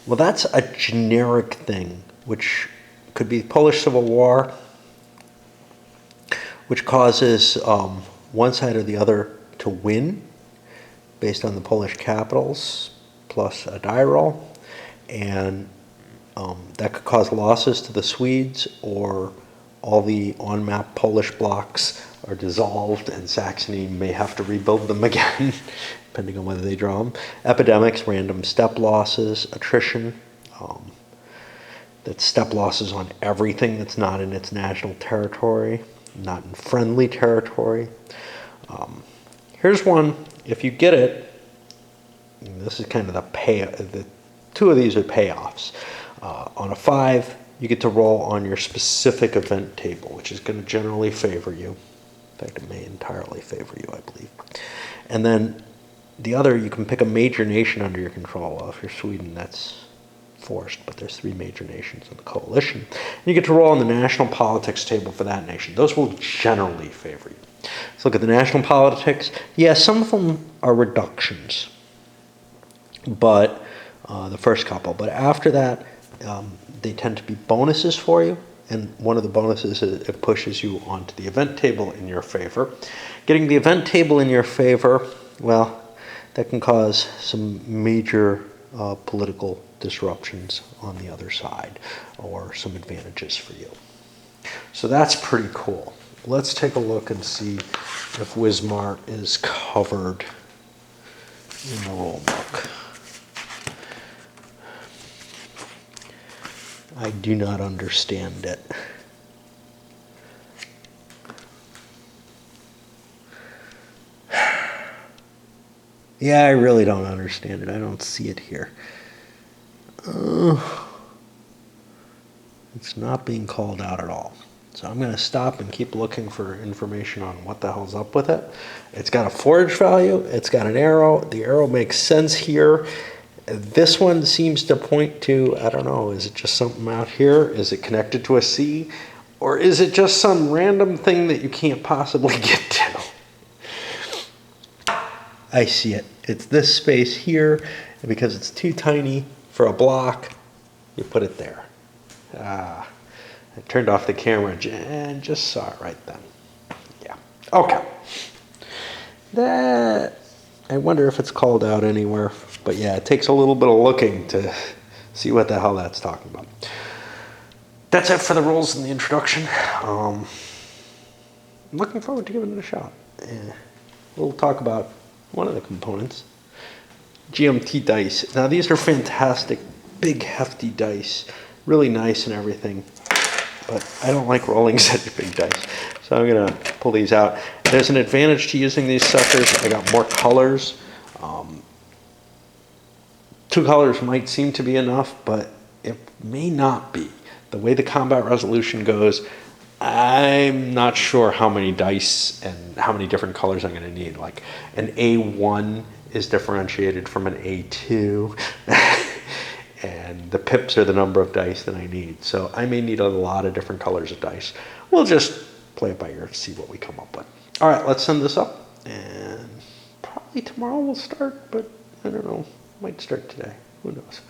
Well, that's a generic thing, which could be the Polish Civil War, which causes one side or the other to win based on the Polish capitals plus a die roll. And that could cause losses to the Swedes, or all the on-map Polish blocks are dissolved and Saxony may have to rebuild them again, depending on whether they draw them. Epidemics, random step losses, attrition. That's step losses on everything that's not in its national territory, not in friendly territory. Here's one, if you get it, this is kind of the two of these are payoffs. On a 5, you get to roll on your specific event table, which is going to generally favor you. In fact, it may entirely favor you, I believe. And then the other, you can pick a major nation under your control. Well, if you're Sweden, that's forced, but there's 3 major nations in the coalition. And you get to roll on the national politics table for that nation. Those will generally favor you. Let's look at the national politics. Yeah, some of them are reductions, but the first couple. But after that, they tend to be bonuses for you, and one of the bonuses is it pushes you onto the event table in your favor. Getting the event table in your favor, well, that can cause some major political disruptions on the other side, or some advantages for you. So that's pretty cool. Let's take a look and see if Wismar is covered in the rule book. I do not understand it. Yeah, I really don't understand it. I don't see it here. It's not being called out at all. So I'm going to stop and keep looking for information on what the hell's up with it. It's got a forge value. It's got an arrow. The arrow makes sense here. This one seems to point to, I don't know, is it just something out here? Is it connected to a sea? Or is it just some random thing that you can't possibly get to? I see it. It's this space here, and because it's too tiny for a block, you put it there. I turned off the camera and just saw it right then. Yeah. Okay. That, I wonder if it's called out anywhere. But yeah, it takes a little bit of looking to see what the hell that's talking about. That's it for the rules and the introduction. I'm looking forward to giving it a shot. We'll talk about one of the components. Gmt Dice. Now these are fantastic, big, hefty dice. Really nice and everything. But I don't like rolling such big dice. So I'm going to pull these out. There's an advantage to using these suckers. I got more colors. 2 colors might seem to be enough, but it may not be. The way the combat resolution goes, I'm not sure how many dice and how many different colors I'm going to need. Like an A1 is differentiated from an A2. And the pips are the number of dice that I need. So I may need a lot of different colors of dice. We'll just play it by ear to see what we come up with. All right, let's send this up. And probably tomorrow we'll start, but I don't know. Might start today. Who knows?